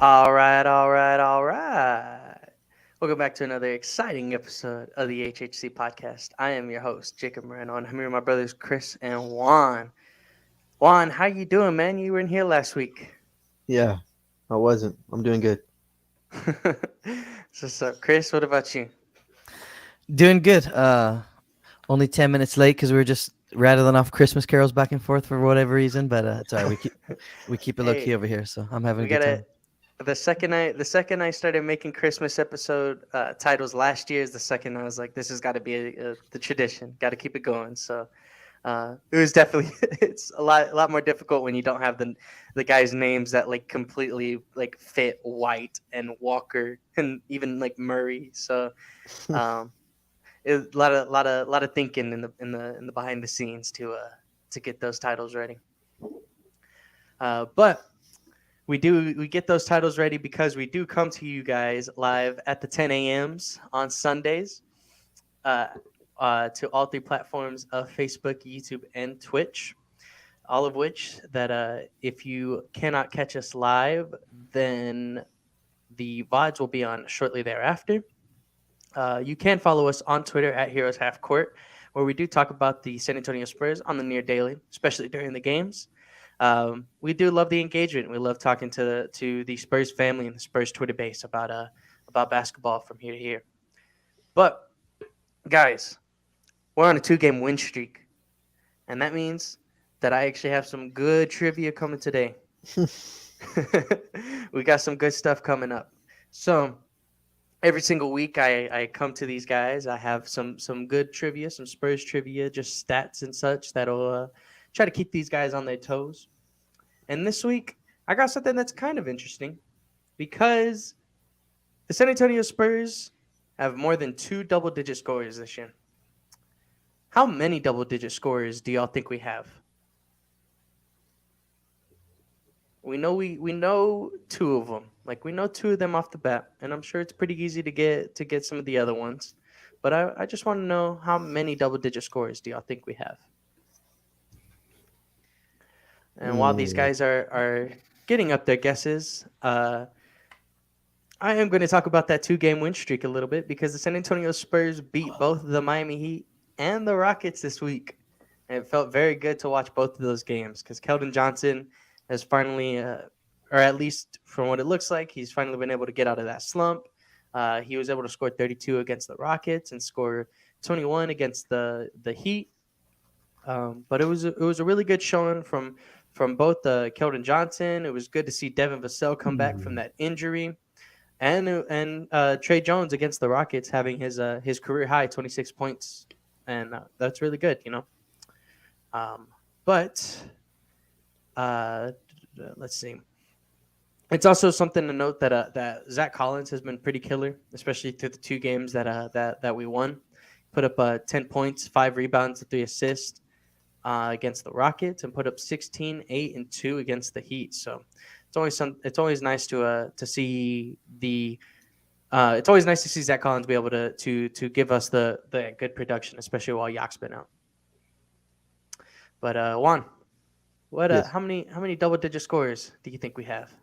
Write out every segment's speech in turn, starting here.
All right, all right, all right. Welcome back to another exciting episode of the HHC podcast. I am your host, Jacob Moreno, and I'm here with my brothers Chris and Juan. Juan, how you doing, man? You were in here last week. Yeah, I wasn't. I'm doing good. So, Chris, what about you? Doing good. Only 10 minutes late because we were just rattling off Christmas carols back and forth for whatever reason. But it's alright. We keep it low key Hey, over here, so I'm having a we good gotta. time. The second I started making Christmas episode titles last year is the second I was like, this has got to be the tradition. Got to keep it going. So it was definitely it's a lot more difficult when you don't have the guys' names that like completely like fit White and Walker and even like Murray. So um, it, a lot of thinking in the behind the scenes to get those titles ready. But we get those titles ready because we do come to you guys live at the 10 a.m.s on Sundays uh, to all three platforms of Facebook, YouTube, and Twitch. All of which that if you cannot catch us live, then the VODs will be on shortly thereafter. You can follow us on Twitter at Heroes Half Court, where we do talk about the San Antonio Spurs on the near daily, especially during the games. We do love the engagement. We love talking to the Spurs family and the Spurs Twitter base about basketball from here to here. But guys, we're on a 2-game win streak, and that means that I actually have some good trivia coming today. We got some good stuff coming up. So every single week I come to these guys. I have some good trivia, some Spurs trivia, just stats and such that'll try to keep these guys on their toes. And this week I got something that's kind of interesting because the San Antonio Spurs have more than 2 double-digit scorers this year. How many double-digit scorers do y'all think we have? We know two of them. Like we know two of them off the bat, and I'm sure it's pretty easy to get some of the other ones. But I just want to know how many double digit scores do y'all think we have? And while these Mm, guys are getting up their guesses, I am going to talk about that 2-game win streak a little bit because the San Antonio Spurs beat both the Miami Heat and the Rockets this week. And it felt very good to watch both of those games because Keldon Johnson has finally, or at least from what it looks like, he's finally been able to get out of that slump. He was able to score 32 against the Rockets and score 21 against the Heat. But it was a really good showing from both Keldon Johnson. It was good to see Devin Vassell come back from mm. that injury, and Trey Jones against the Rockets having his career high 26 points, and that's really good, you know. But let's see. It's also something to note that Zach Collins has been pretty killer, especially through the 2 games that we won. Put up 10 points, 5 rebounds, and 3 assists against the Rockets, and put up 16, 8, and 2 against the Heat. So it's always nice to see the it's always nice to see Zach Collins be able to give us the good production, especially while Yak's been out. But Juan, what Yes, how many double digit scores do you think we have?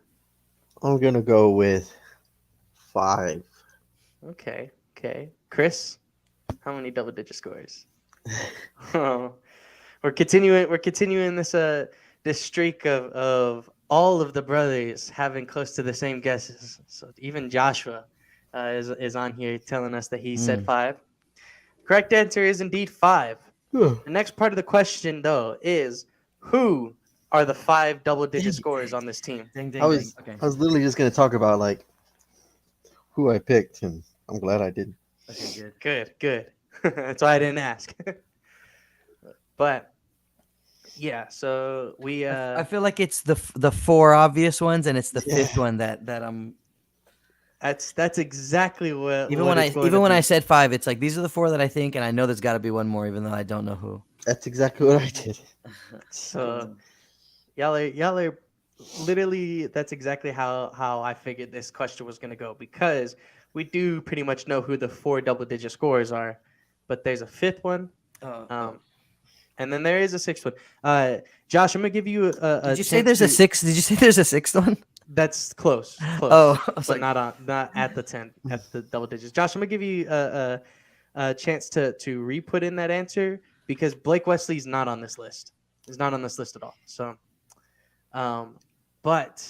I'm gonna go with 5. Okay, okay. Chris, how many double digit scores? Oh, we're continuing this streak of all of the brothers having close to the same guesses. So even Joshua is on here telling us that he said Mm. 5. Correct answer is indeed 5. Dang The next part of the question though is who are the 5 double digit Dang, scorers on this team? dang, I dang, dang. was Okay, I was literally just gonna talk about like who I picked, and I'm glad I did. okay, good. Good, good. That's why I didn't ask. But yeah, so we I feel like it's the four obvious ones, and it's the Yeah, fifth one that I'm. that's exactly what Even what when it's I going to even when I be. said five, it's like these are the four that I think, and I know there's got to be one more, even though I don't know who. that's exactly what I did. So y'all are literally that's exactly how I figured this question was going to go because we do pretty much know who the 4 double digit scorers are, but there's a fifth one. Oh. Um, and then there is a sixth one. Josh, I'm gonna give you a Did you say chance there's a to. six? Did you say there's a sixth one? That's close, close, Oh, I was but like, not at the 10, at the double digits. Josh, I'm gonna give you a chance to re-put in that answer because Blake Wesley's not on this list. He's not on this list at all. So, um, but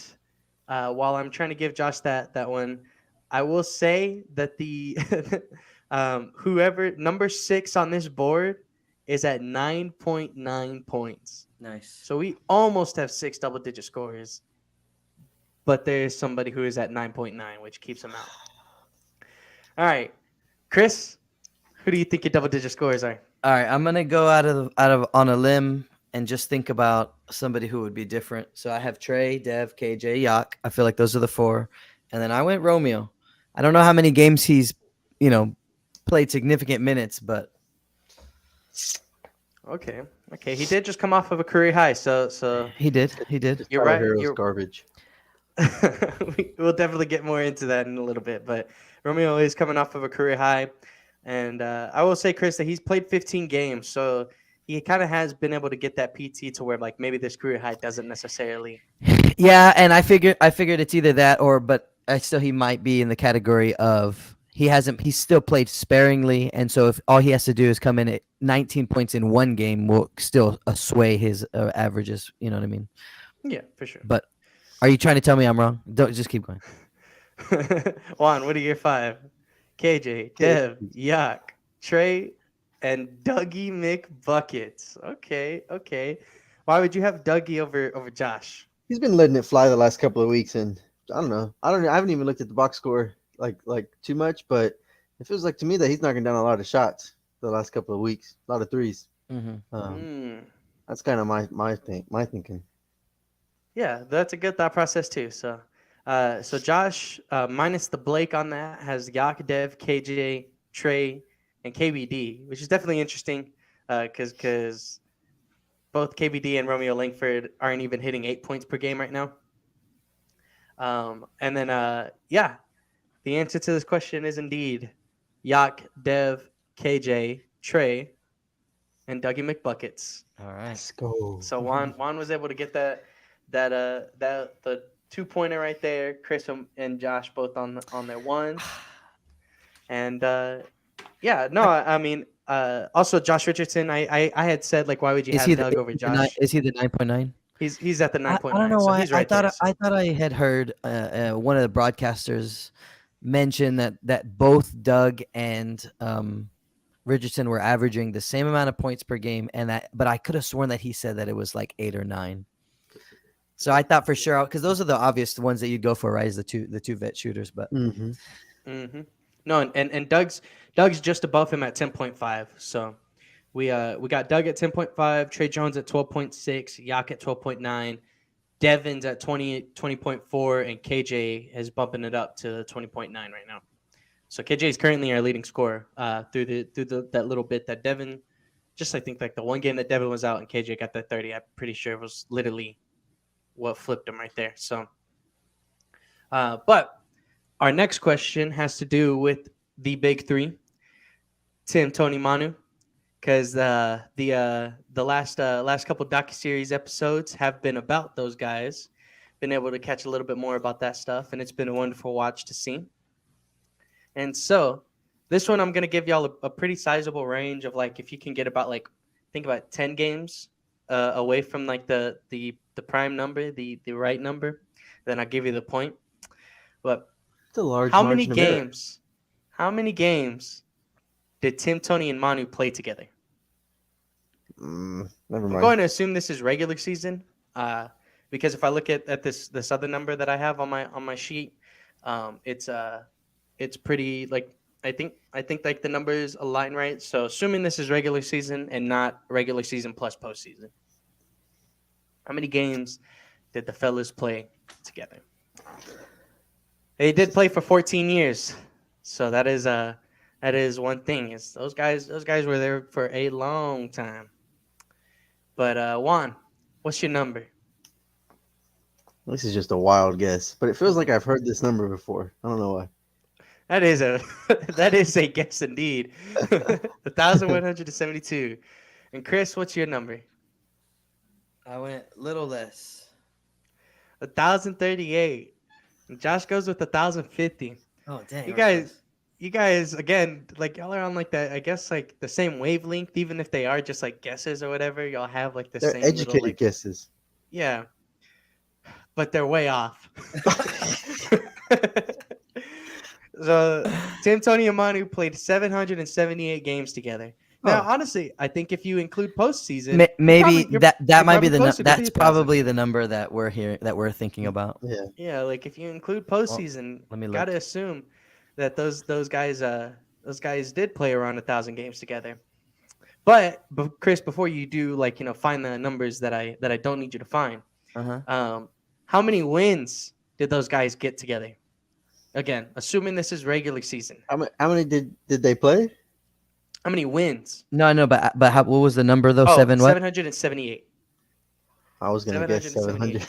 while I'm trying to give Josh that one, I will say that the whoever number 6 on this board is at 9.9 points. nice. So we almost have 6 double-digit scores, but there's somebody who is at 9.9, which keeps him out. All right, Chris, who do you think your double-digit scores are? All right, I'm gonna go out of on a limb and just think about somebody who would be different. So I have Trey, Dev, KJ, Yak. I feel like those are the 4, and then I went Romeo. I don't know how many games he's, played significant minutes, but Okay, he did just come off of a career high, so he did. you're Tyler right. Hero's garbage. We'll definitely get more into that in a little bit, but Romeo is coming off of a career high, and I will say, Chris, that he's played 15 games, so he kind of has been able to get that PT to where like maybe this career high doesn't necessarily. Yeah, and I figured it's either that but he might be in the category of he's still played sparingly, and so if all he has to do is come in at 19 points in one game, will still sway his averages. You know what I mean? Yeah, for sure. But are you trying to tell me I'm wrong? Don't just keep going. Juan, what are your 5? KJ, Dev, Yak, Trey, and Dougie McBuckets. Okay. Why would you have Dougie over Josh? He's been letting it fly the last couple of weeks, and I don't know. I haven't even looked at the box score like too much, but it feels like to me that he's knocking down a lot of shots the last couple of weeks, a lot of threes. Mm-hmm. That's kind of my thinking. Yeah, that's a good thought process too. So, Josh, minus the Blake on that, has Yak, Dev, KJ, Trey, and KBD, which is definitely interesting because both KBD and Romeo Langford aren't even hitting 8 points per game right now. And then, the answer to this question is indeed Yak, Dev, KJ, Trey, and Dougie McBuckets. All right. Let's go. So Juan was able to get the 2-pointer right there. Chris and Josh both on their ones. And I mean, also Josh Richardson. I had said like, why would you have Doug over Josh? Is he the 9.9? He's at the 9.9. I don't know so why. he's right there. I thought I had heard one of the broadcasters mention that both Doug and Richardson were averaging the same amount of points per game, but I could have sworn that he said that it was like 8 or 9. So I thought for sure, because those are the obvious ones that you'd go for, right? Is the two vet shooters, but No, and Doug's just above him at 10.5. So we got Doug at 10.5, Trey Jones at 12.6, Yak at 12.9, Devin's at 20.4, and KJ is bumping it up to 20.9 right now. So KJ is currently our leading scorer through that little bit that Devin, just I think like the one game that Devin was out and KJ got that 30, I'm pretty sure it was literally what flipped him right there. So, but our next question has to do with the big 3, Tim, Tony, Manu, because the last couple docuseries episodes have been about those guys. Been able to catch a little bit more about that stuff, and it's been a wonderful watch to see. And so this one, I'm going to give y'all a pretty sizable range of like, if you can get about like, think about 10 games away from like the prime number, the right number, then I'll give you the point. But It's a large how many margin of error. games? How many games did Tim, Tony, and Manu play together? Never I'm mind. going to assume this is regular season, because if I look at this other number that I have on my sheet, it's pretty like I think like the numbers align right. So assuming this is regular season and not regular season plus postseason, how many games did the fellas play together? They did play for 14 years, so that is one thing. Is those guys were there for a long time. But Juan, what's your number? This is just a wild guess, but it feels like I've heard this number before. I don't know why. That is a guess indeed. 1,172. And Chris, what's your number? I went little less. 1,038. Josh goes with 1,050. Oh dang! You we're guys, close. you guys, again, like y'all are on like that. I guess like the same wavelength, even if they are just like guesses or whatever. Y'all have like the They're same little educated like guesses. yeah, but they're way off. So Tim, Tony, and Manu played 778 games together. Now, Oh, honestly, I think if you include postseason, Maybe that you're might be probably the closer to that's 2,000. probably the number that we're thinking about. yeah. Yeah, like if you include Well, postseason, let me gotta look. assume that those guys did play around 1,000 games together. But Chris, before you do like find the numbers that I don't need you to find, Uh-huh. how many wins did those guys get together? Again, assuming this is regular season, How many did they play? how many wins? No, but what was the number though? Oh, 7 what? 778. I was gonna guess 700.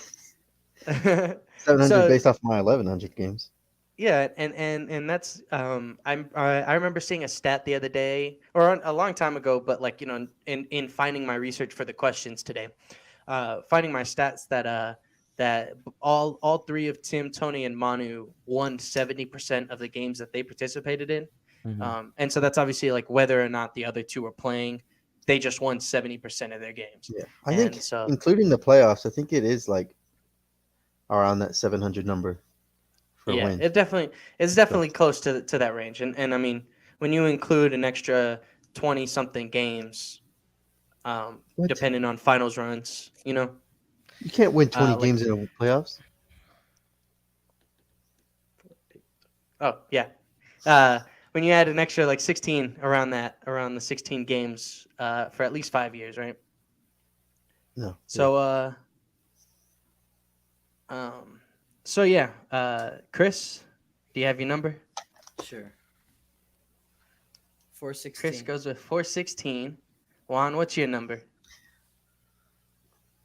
778. 700 So based off my 1100 games. yeah, and that's I remember seeing a stat the other day or a long time ago, but like in finding my research for the questions today, finding my stats that all three of Tim, Tony, and Manu won 70% of the games that they participated in, Mhm. and so that's obviously like whether or not the other two are playing, they just won 70% of their games, Yeah, I and think so including the playoffs, I think it is like around that 700 number for yeah, wins. it's definitely close to that range, and I mean when you include an extra 20 something games, What? depending on finals runs, You can't win 20 like games in the playoffs. oh yeah, uh, when you add an extra like 16 around the 16 games for at least 5 years, right? No. Yeah. So um, so yeah, Chris, do you have your number? Sure. Chris 416. goes with 416. Juan, what's your number?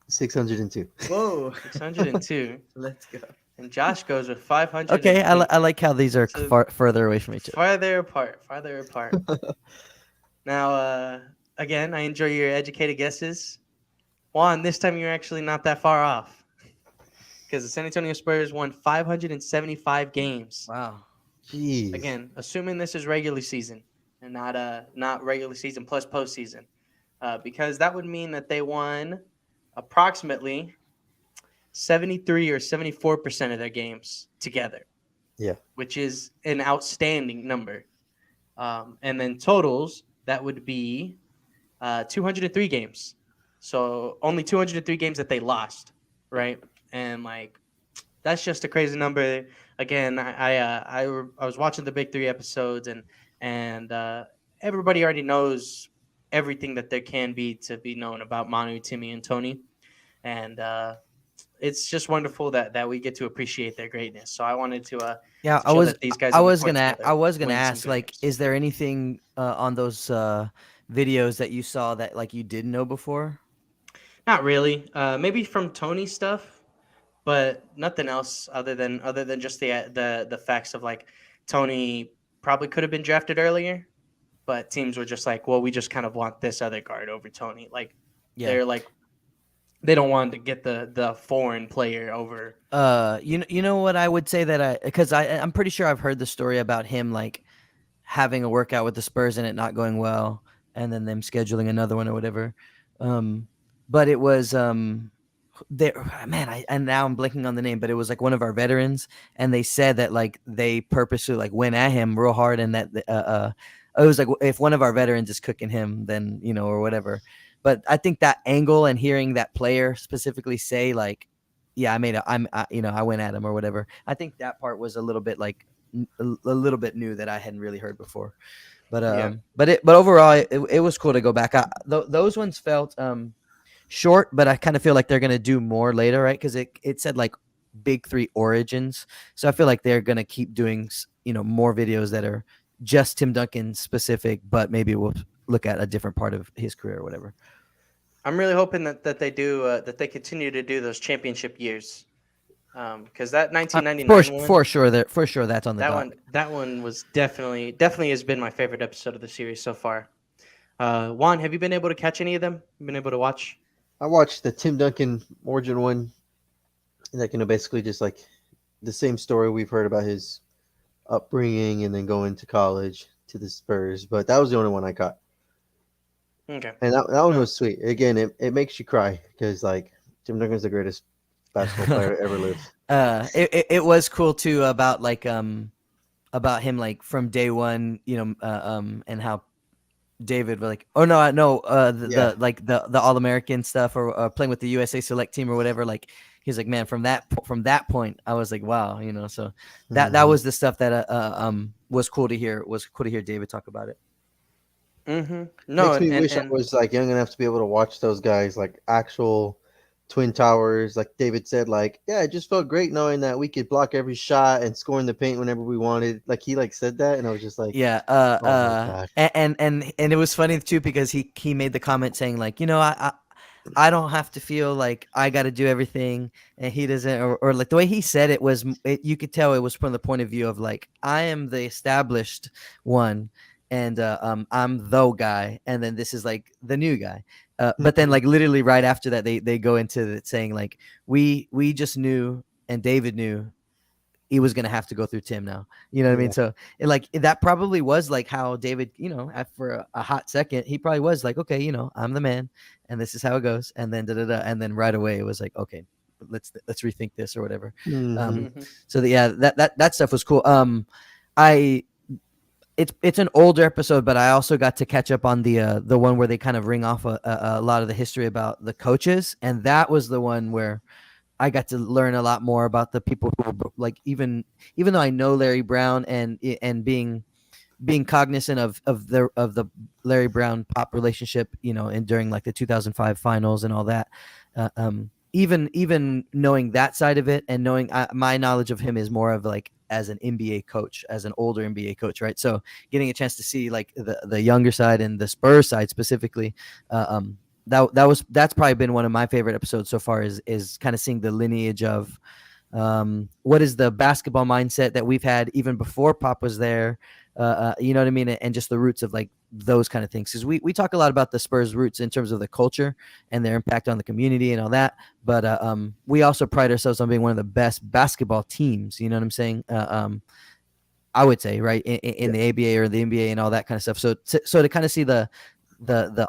602. Whoa. 602. Let's go. And Josh goes with 500. Okay, I like how these are So further away from each other. farther apart, farther apart. Now, again, I enjoy your educated guesses. Juan, this time you're actually not that far off because the San Antonio Spurs won 575 games. Wow. Jeez. Again, assuming this is regular season and not regular season plus postseason, because that would mean that they won approximately 73 or 74% of their games together. Yeah. Which is an outstanding number. And then totals, that would be 203 games. So only 203 games that they lost, right? And like that's just a crazy number. Again, I was watching the Big Three episodes, and everybody already knows everything that there can be to be known about Manu, Timmy, and Tony, and it's just wonderful that we get to appreciate their greatness. So I wanted Yeah, to show that these guys I on the was court gonna together I was gonna win some ask good like, games. is there anything on those videos that you saw that like you didn't know before? Not really. Maybe from Tony stuff, but nothing else other than just the facts of like Tony probably could have been drafted earlier, but teams were just like, well, we just kind of want this other guard over Tony. Like Yeah. they're like they don't want to get the foreign player over. You know what I would say that because I'm pretty sure I've heard the story about him like having a workout with the Spurs and it not going well, and then them scheduling another one or whatever. But it was there, man. And now I'm blanking on the name, but it was like one of our veterans, and they said that like they purposely like went at him real hard, and that it was like if one of our veterans is cooking him, then or whatever. But I think that angle and hearing that player specifically say like, yeah, I went at him or whatever. I think that part was a little bit like a little bit new that I hadn't really heard before. But Yeah. but overall it was cool to go back. Those ones felt short, but I kind of feel like they're gonna do more later, right? Because it said like Big Three Origins, so I feel like they're gonna keep doing more videos that are just Tim Duncan specific, but maybe we'll look at a different part of his career or whatever. I'm really hoping that they do that they continue to do those championship years, because that 1999 one. For sure that's on the dock. That one was definitely has been my favorite episode of the series so far. Juan, have you been able to catch any of them? Been able to watch? I watched the Tim Duncan Origin one like basically just like the same story we've heard about his upbringing and then going to college to the Spurs. But that was the only one I caught, Okay. and that one No. was sweet. Again, it makes you cry because like Tim Duncan's the greatest basketball player to ever live. It was cool too about him like from day one, and how David like, oh no, the like the All American stuff or playing with the USA Select team or whatever. Like he's like, man, from that point, I was like, wow, So that was the stuff that was cool to hear. Was cool to hear David talk about it. No, Makes me and wish I was like young enough to be able to watch those guys like actual Twin Towers. Like David said, like yeah, it just felt great knowing that we could block every shot and score in the paint whenever we wanted. Like he like said that, and I was just like, Yeah. oh my god. And it was funny too because he made the comment saying like, I don't have to feel like I got to do everything, and he doesn't, or like the way he said it was, you could tell it was from the point of view of like, I am the established one, and I'm the guy, and then this is like the new guy. But then like literally right after that, they go into it saying like, we just knew, and David knew he was gonna have to go through Tim now. You know what I mean? So like that probably was like how David, for a hot second, he probably was like, okay, I'm the man, and this is how it goes, and then and then right away it was like, okay, let's rethink this or whatever. So that stuff was cool. It's an older episode, but I also got to catch up on the one where they kind of ring off a lot of the history about the coaches, and that was the one where I got to learn a lot more about the people who were like, even though I know Larry Brown and being cognizant of the Larry Brown Pop relationship, and during like the 2005 finals and all that, even knowing that side of it and knowing my knowledge of him is more of like as an NBA coach, as an older NBA coach, right? So getting a chance to see like the younger side and the Spurs side specifically, that's probably been one of my favorite episodes so far is kind of seeing the lineage of what is the basketball mindset that we've had even before Pop was there, you know what I mean, and just the roots of like those kind of things, because we talk a lot about the Spurs roots in terms of the culture and their impact on the community and all that, but we also pride ourselves on being one of the best basketball teams, you know what I'm saying, I would say, right, in the ABA or the NBA and all that kind of stuff. So to kind of see the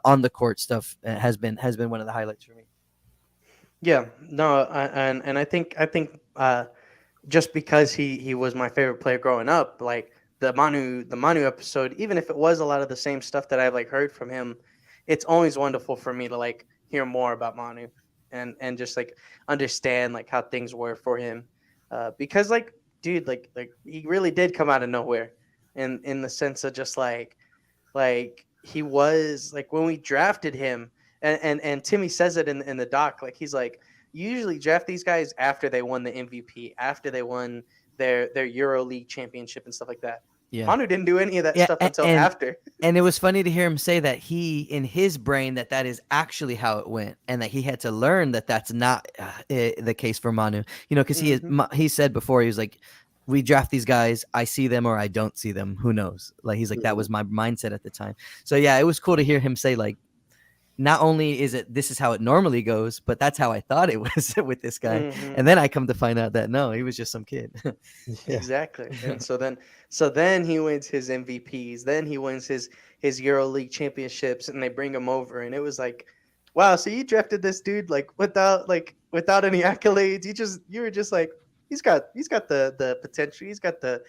on the court stuff has been one of the highlights for me. Yeah, no, and I think just because he was my favorite player growing up, like the Manu episode, even if it was a lot of the same stuff that I've like heard from him, it's always wonderful for me to like hear more about Manu and just like understand like how things were for him, because like dude, like he really did come out of nowhere, in the sense of just like he was like when we drafted him, and Timmy says it in the doc, like he's like, you usually draft these guys after they won the MVP, after they won their Euro League championship and stuff like that. Yeah. Manu didn't do any of that stuff until after. And it was funny to hear him say that he, in his brain, that is actually how it went, and that he had to learn that that's not the case for Manu. Because he said before, he was like, we draft these guys, I see them or I don't see them. Who knows? Like he's like, that was my mindset at the time. So yeah, it was cool to hear him say like, not only this is how it normally goes, but that's how I thought it was with this guy. And then I come to find out that no, he was just some kid. Exactly. And so then he wins his MVPs, then he wins his Euro League championships, and they bring him over, and it was like, wow, so you drafted this dude like without any accolades. You were just like, he's got the potential, he's got the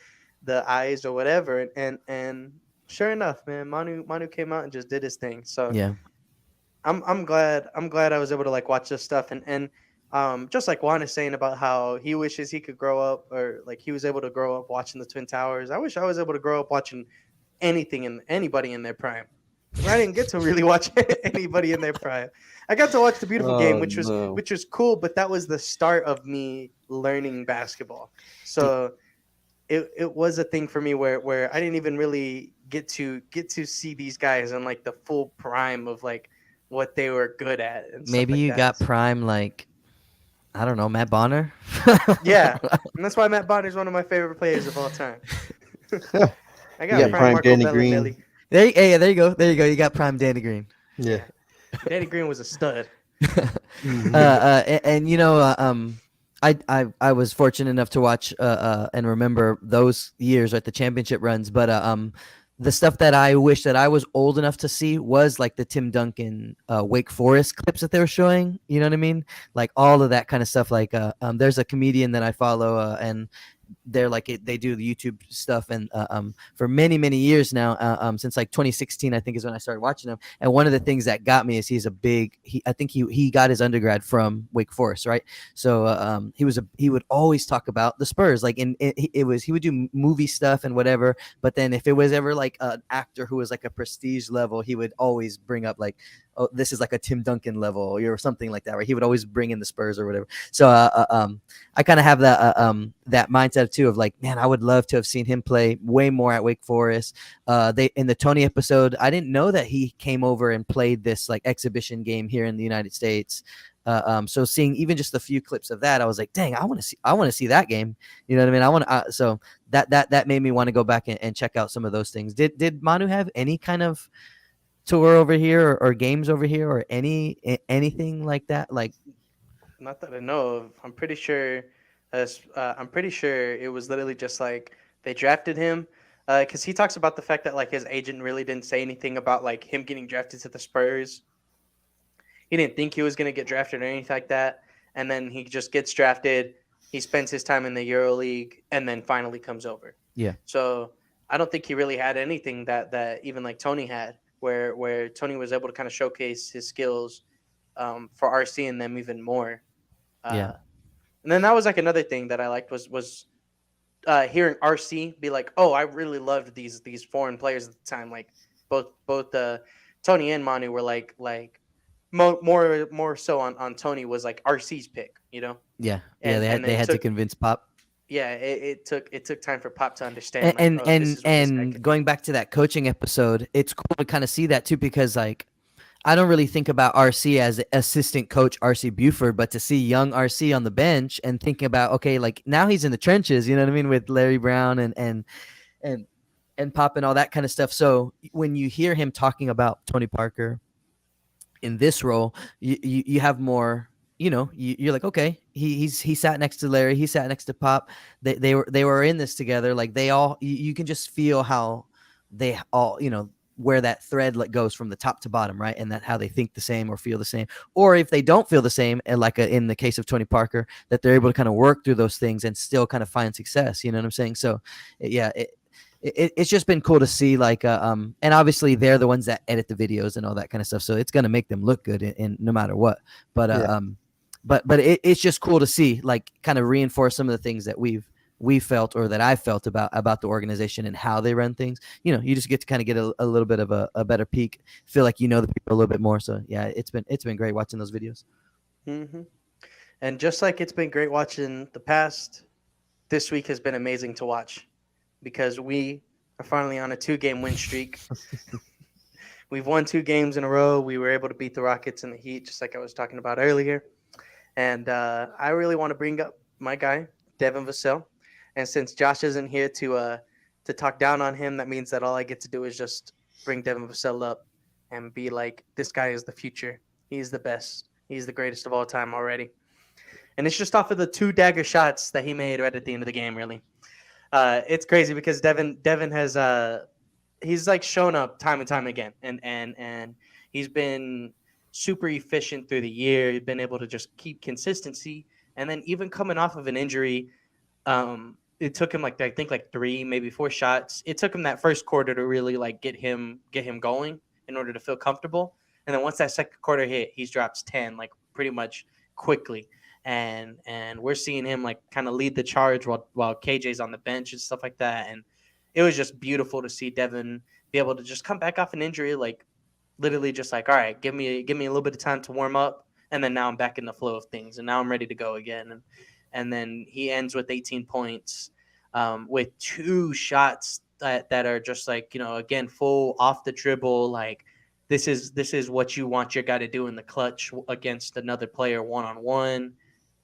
eyes or whatever, and sure enough, man, Manu came out and just did his thing. So yeah. I'm glad I was able to like watch this stuff, and just like Juan is saying about how he wishes he could grow up, or like he was able to grow up watching the Twin Towers. I wish I was able to grow up watching anybody in their prime. I didn't get to really watch anybody in their prime. I got to watch the beautiful game, which was cool, but that was the start of me learning basketball. So it was a thing for me where I didn't even really get to see these guys in like the full prime of like what they were good at. And maybe like you that. got prime, like, I don't know, Matt Bonner. Yeah, and that's why Matt Bonner is one of my favorite players of all time. I got prime Marco Danny Bellinelli. Green. There you go. You got prime Danny Green. Yeah. Danny Green was a stud. And I was fortunate enough to watch and remember those years at the championship runs, but the stuff that I wish that I was old enough to see was like the Tim Duncan Wake Forest clips that they were showing. You know what I mean? Like all of that kind of stuff. Like there's a comedian that I follow, and they're like they do the YouTube stuff, and for many years now, since like 2016, I think is when I started watching him. And one of the things that got me is I think he got his undergrad from Wake Forest, right? So he would always talk about the Spurs, like he would do movie stuff and whatever. But then if it was ever like an actor who was like a prestige level, he would always bring up like, oh, this is like a Tim Duncan level or something like that, right? He would always bring in the Spurs or whatever. So I kind of have that mindset too of like, man, I would love to have seen him play way more at Wake Forest. They in the Tony episode, I didn't know that he came over and played this like exhibition game here in the United States. So seeing even just a few clips of that, I was like, dang, I want to see that game. You know what I mean? So that made me want to go back and check out some of those things. Did Manu have any kind of tour over here or games over here or anything like that? Like, Not that I know of. I'm pretty sure it was literally just like they drafted him, because he talks about the fact that like his agent really didn't say anything about like him getting drafted to the Spurs. He didn't think he was gonna get drafted or anything like that, and then he just gets drafted. He spends his time in the EuroLeague, and then finally comes over. yeah, So I don't think he really had anything that even like Tony had, where Tony was able to kind of showcase his skills, for RC and them even more. yeah, Uh, and then that was like another thing that I liked was hearing RC be like, "Oh, I really loved these foreign players at the time." Like both Tony and Manu were like more so on Tony was like RC's pick, you know, yeah. and They then had to convince Pop. it took time for Pop to and understand like, and oh, this and, is what this guy and could be. going back to that coaching episode, it's cool to kind of see that too, because like I don't really think about RC as assistant coach RC Buford, but to see young RC on the bench and thinking about, okay, like now he's in the trenches, you know what I mean, with Larry Brown and and Pop and all that kind of stuff. So when you hear him talking about Tony Parker in this role, you have more. You know, you're like, okay, he sat next to Larry, he sat next to Pop. They were in this together. Like they all, you can just feel how they all, where that thread like goes from the top to bottom, right? And that how they think the same or feel the same, or if they don't feel the same, and like in the case of Tony Parker, that they're able to kind of work through those things and still kind of find success. You know what I'm saying? So, yeah, it's just been cool to see, like and obviously they're the ones that edit the videos and all that kind of stuff, so it's going to make them look good in no matter what. But Yeah. it's just cool to see, like, kind of reinforce some of the things that we felt, or that I felt about the organization and how they run things. You just get to kind of get a little bit of a better peek, feel like you know the people a little bit more. So yeah, it's been great watching those videos. Hmm. And just like it's been great watching the past, this week has been amazing to watch because we are finally on a 2-game win streak. We've won 2 games in a row. We were able to beat the Rockets and the Heat, just like I was talking about earlier. And I really want to bring up my guy, Devin Vassell. And since Josh isn't here to talk down on him, that means that all I get to do is just bring Devin Vassell up and be like, this guy is the future. He's the best. He's the greatest of all time already. And it's just off of the 2 dagger shots that he made right at the end of the game, really. It's crazy because Devin has he's like shown up time and time again, and he's been super efficient through the year. He's been able to just keep consistency, and then even coming off of an injury, it took him like I think like 3, maybe 4 shots. It took him that first quarter to really like get him going in order to feel comfortable, and then once that second quarter hit, he drops 10 like pretty much quickly. And we're seeing him like kind of lead the charge while KJ's on the bench and stuff like that. And it was just beautiful to see Devin be able to just come back off an injury, like literally just like, all right, give me a little bit of time to warm up, and then now I'm back in the flow of things, and now I'm ready to go again. And then he ends with 18 points, with 2 shots that are just like, again, full off the dribble, like this is what you want your guy to do in the clutch against another player one on one.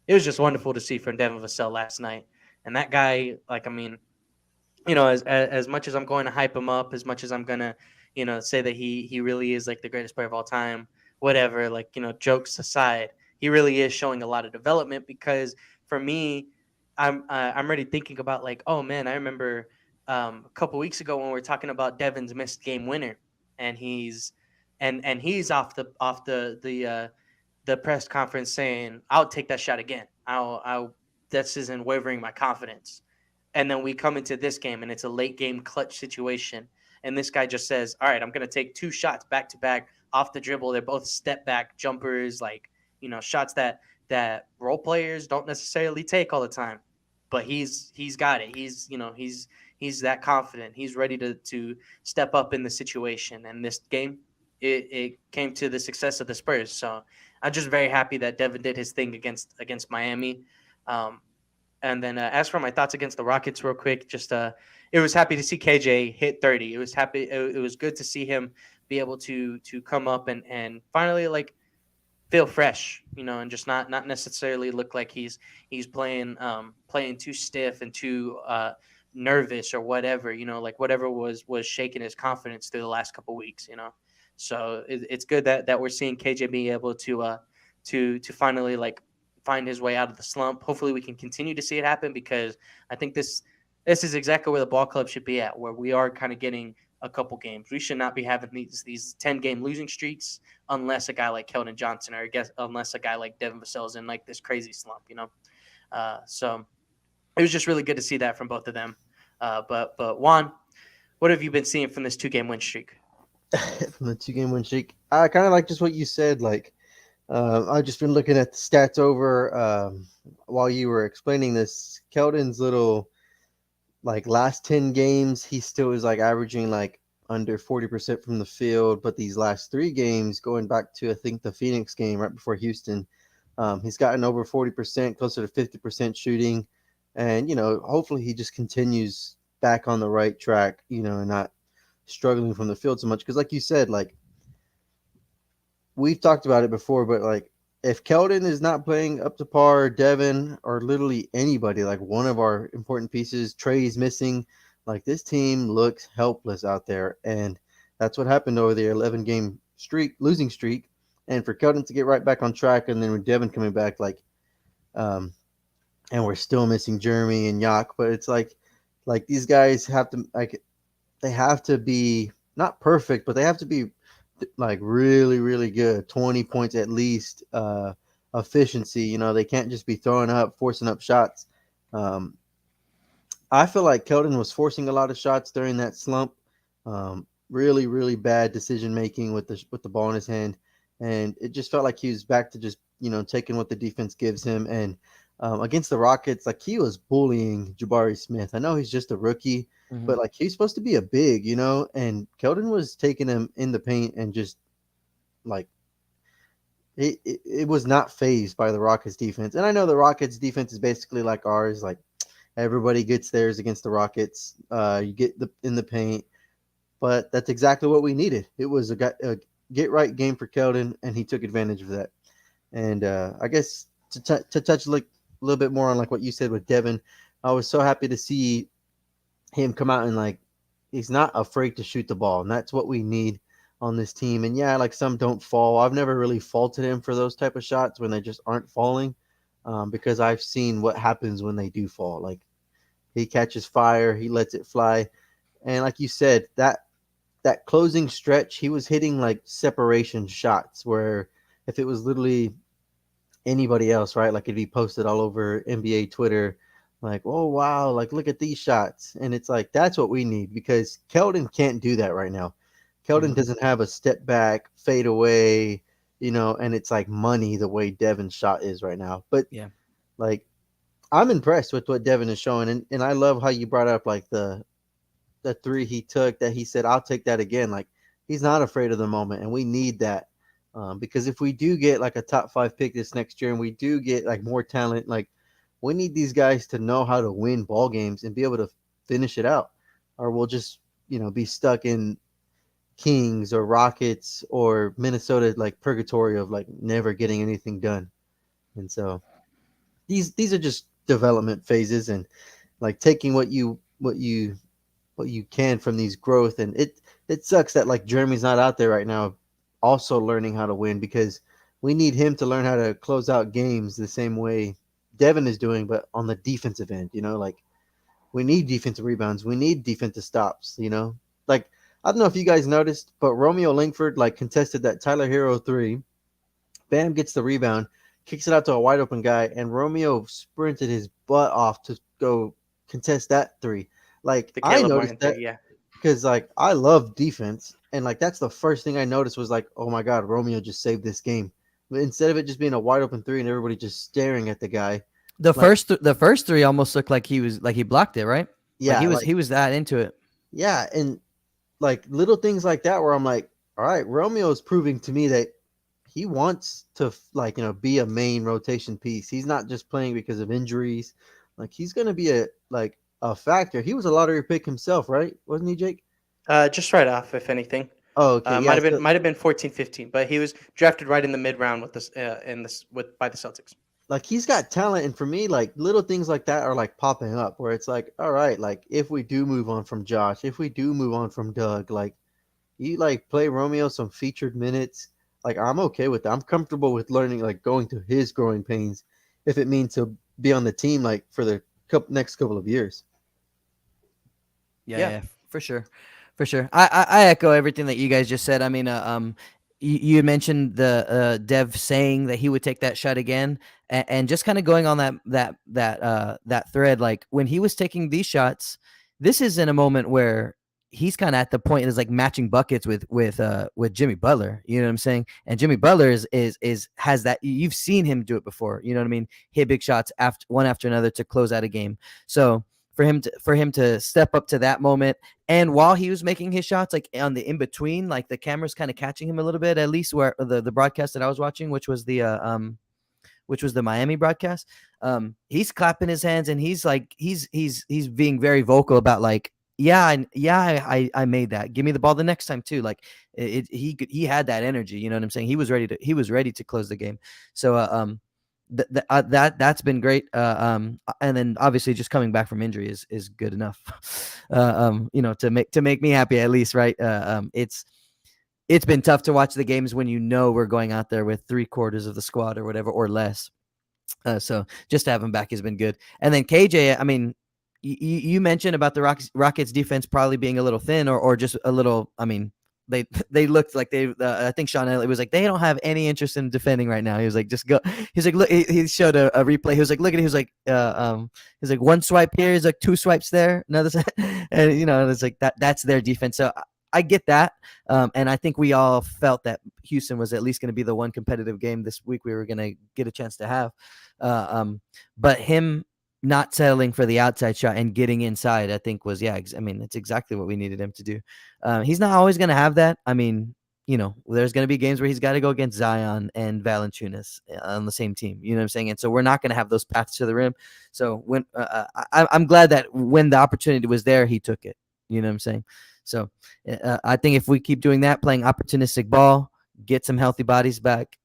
It was just wonderful to see from Devin Vassell last night. And that guy, like, I mean, as much as I'm going to hype him up, as much as I'm gonna, say that he really is like the greatest player of all time, whatever, like, jokes aside, he really is showing a lot of development because for me, I'm already thinking about like, oh man, I remember a couple weeks ago when we were talking about Devin's missed game winner, and he's off the press conference saying, "I'll take that shot again. I'll this isn't wavering my confidence." And then we come into this game and it's a late game clutch situation. And this guy just says, "All right, I'm going to take two shots back to back off the dribble. They're both step back jumpers, like, shots that role players don't necessarily take all the time. But he's got it. He's that confident. He's ready to step up in the situation. And this game, it came to the success of the Spurs. So I'm just very happy that Devin did his thing against Miami. And then as for my thoughts against the Rockets, real quick, just it was happy to see KJ hit 30. It was good to see him be able to come up and finally like feel fresh, and just not necessarily look like he's playing too stiff and too nervous or whatever, like whatever was shaking his confidence through the last couple weeks. So it's good that we're seeing KJ be able to finally like find his way out of the slump. Hopefully we can continue to see it happen, because I think this is exactly where the ball club should be at, where we are kind of getting a couple games. We should not be having these 10-game losing streaks unless a guy like Keldon Johnson, or unless a guy like Devin Vassell is in like this crazy slump. So it was just really good to see that from both of them. But Juan, what have you been seeing from this 2-game win streak? From the 2-game win streak, I kind of like just what you said. Like, I've just been looking at the stats over while you were explaining this. Keldon's little like last 10 games, he still is like averaging like under 40% from the field. But these last 3 games, going back to I think the Phoenix game right before Houston, he's gotten over 40%, closer to 50% shooting. And hopefully he just continues back on the right track, and not struggling from the field so much. Because like you said, like we've talked about it before, but like if Keldon is not playing up to par, Devin, or literally anybody, like one of our important pieces, Trey's missing, like this team looks helpless out there. And that's what happened over the 11-game losing streak. And for Keldon to get right back on track, and then with Devin coming back, like, and we're still missing Jeremy and Yak, but it's like these guys have to, like, they have to be not perfect, but they have to be like really, really good, 20 points at least, efficiency. They can't just be forcing up shots. I feel like Keldon was forcing a lot of shots during that slump. Really, really bad decision making with the ball in his hand, and it just felt like he was back to just taking what the defense gives him. And against the Rockets, like he was bullying Jabari Smith. I know he's just a rookie, but like he's supposed to be a big, and Keldon was taking him in the paint and just like it was not phased by the Rockets defense. And I know the Rockets defense is basically like ours, like everybody gets theirs against the Rockets. You get in the paint, but that's exactly what we needed. It was a get right game for Keldon, and he took advantage of that. And I guess to touch like a little bit more on like what you said with Devin, I was so happy to see him come out and like he's not afraid to shoot the ball, and that's what we need on this team. And yeah, like some don't fall. I've never really faulted him for those type of shots when they just aren't falling, because I've seen what happens when they do fall. Like he catches fire, he lets it fly, and like you said, that closing stretch, he was hitting like separation shots where if it was literally anybody else, right, like it'd be posted all over NBA Twitter, like, oh wow, like look at these shots. And it's like that's what we need, because Keldon can't do that right now. Keldon doesn't have a step back, fade away, and it's like money the way Devin's shot is right now. But Yeah. like I'm impressed with what Devin is showing, and I love how you brought up like the 3 he took that he said I'll take that again. Like he's not afraid of the moment, and we need that. Because if we do get like a top 5 pick this next year, and we do get like more talent, like we need these guys to know how to win ball games and be able to finish it out, or we'll just be stuck in Kings or Rockets or Minnesota like purgatory of like never getting anything done. And so these are just development phases, and like taking what you can from these growth. And it sucks that like Jeremy's not out there right now also learning how to win, because we need him to learn how to close out games the same way Devin is doing, but on the defensive end. Like we need defensive rebounds. We need defensive stops. Like I don't know if you guys noticed, but Romeo Langford like contested that Tyler Hero three. Bam gets the rebound, kicks it out to a wide open guy, and Romeo sprinted his butt off to go contest that three. Like The I Caleb noticed Martin that three, yeah. because like I love defense, and like that's the first thing I noticed was like, oh my god, Romeo just saved this game. But instead of it just being a wide open three and everybody just staring at the guy, like The first three almost looked like he blocked it, right? Like yeah, he was that into it. yeah, and like little things like that where I'm like, all right, Romeo's proving to me that he wants to like be a main rotation piece. He's not just playing because of injuries. Like he's gonna be a factor. He was a lottery pick himself, right? Wasn't he, Jake? Just right off, if anything. Oh, okay, yeah. So Might have been 14, 15, but he was drafted right in the mid round with this in this with by the Celtics. like he's got talent, and for me, like little things like that are like popping up where it's like, all right, like if we do move on from Josh, if we do move on from Doug, like you like play Romeo some featured minutes. Like I'm okay with that. I'm comfortable with learning, like going through his growing pains, if it means to be on the team like for the next couple of years. Yeah, Yeah. yeah, for sure, for sure. I echo everything that you guys just said. I mean, you mentioned the Dev saying that he would take that shot again, and just kind of going on that thread. Like when he was taking these shots, this is in a moment where he's kind of at the point is like matching buckets with Jimmy Butler. You know what I'm saying? And Jimmy Butler is has that. You've seen him do it before. You know what I mean? Hit big shots after one after another to close out a game. So for him to step up to that moment, and while he was making his shots, like on the in between, like the camera's kind of catching him a little bit, at least where the broadcast that I was watching, which was the Miami broadcast. He's clapping his hands and he's like he's being very vocal about like I made that. Give me the ball the next time too. Like he had that energy. You know what I'm saying? He was ready to close the game. So that's been great. And then obviously just coming back from injury is good enough. To make me happy at least, right? It's been tough to watch the games when we're going out there with 3/4 of the squad or whatever or less. So just to have him back has been good. And then KJ, I mean, you mentioned about the Rockets defense probably being a little thin or just a little. I mean, they looked like they. I think Sean Elliott was like they don't have any interest in defending right now. He was like, just go. He's like, look. He showed a replay. He was like, look at it. He was like, he's like one swipe here. He's like two swipes there. Another, and it's like that. That's their defense. So I get that. And I think we all felt that Houston was at least going to be the one competitive game this week we were going to get a chance to have. But him not settling for the outside shot and getting inside, I think was, I mean, it's exactly what we needed him to do. He's not always going to have that. I mean, there's going to be games where he's got to go against Zion and Valanciunas on the same team. You know what I'm saying? And so we're not going to have those paths to the rim. So when I'm glad that when the opportunity was there, he took it. You know what I'm saying? So I think if we keep doing that, playing opportunistic ball, get some healthy bodies back,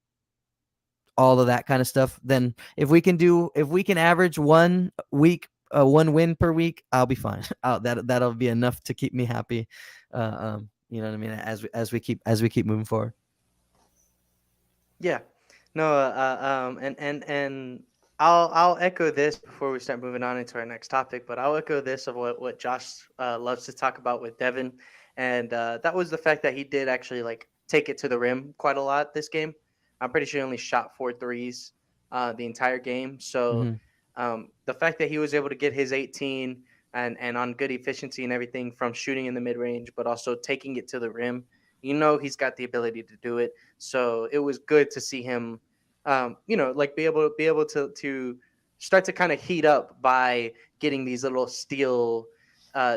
all of that kind of stuff, then if we can average 1 week, 1 win per week, I'll be fine. That'll be enough to keep me happy. You know what I mean? As we keep moving forward. Yeah. No, and I'll echo this before we start moving on into our next topic, but I'll echo this of what Josh loves to talk about with Devin, and that was the fact that he did actually like take it to the rim quite a lot this game. I'm pretty sure he only shot 4 threes the entire game. So Mhm. the fact that he was able to get his 18 and on good efficiency and everything from shooting in the mid range, but also taking it to the rim, he's got the ability to do it. So it was good to see him, like be able to start to kind of heat up by getting these little steal,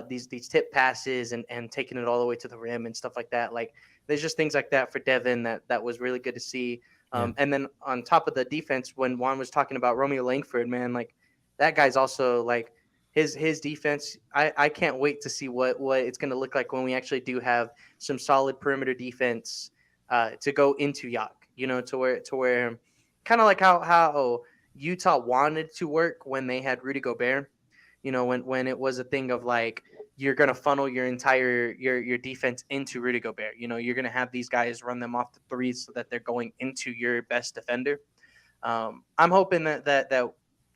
these tip passes and taking it all the way to the rim and stuff like that. Like there's just things like that for Devin that was really good to see. And then on top of the defense, when Juan was talking about Romeo Langford, man, like that guy's also like his defense. I can't wait to see what it's going to look like when we actually do have some solid perimeter defense to go into Yak. To where kind of like how Utah wanted to work when they had Rudy Gobert. When it was a thing of like you're gonna funnel your entire your defense into Rudy Gobert. You're gonna have these guys run them off the threes so that they're going into your best defender. I'm hoping that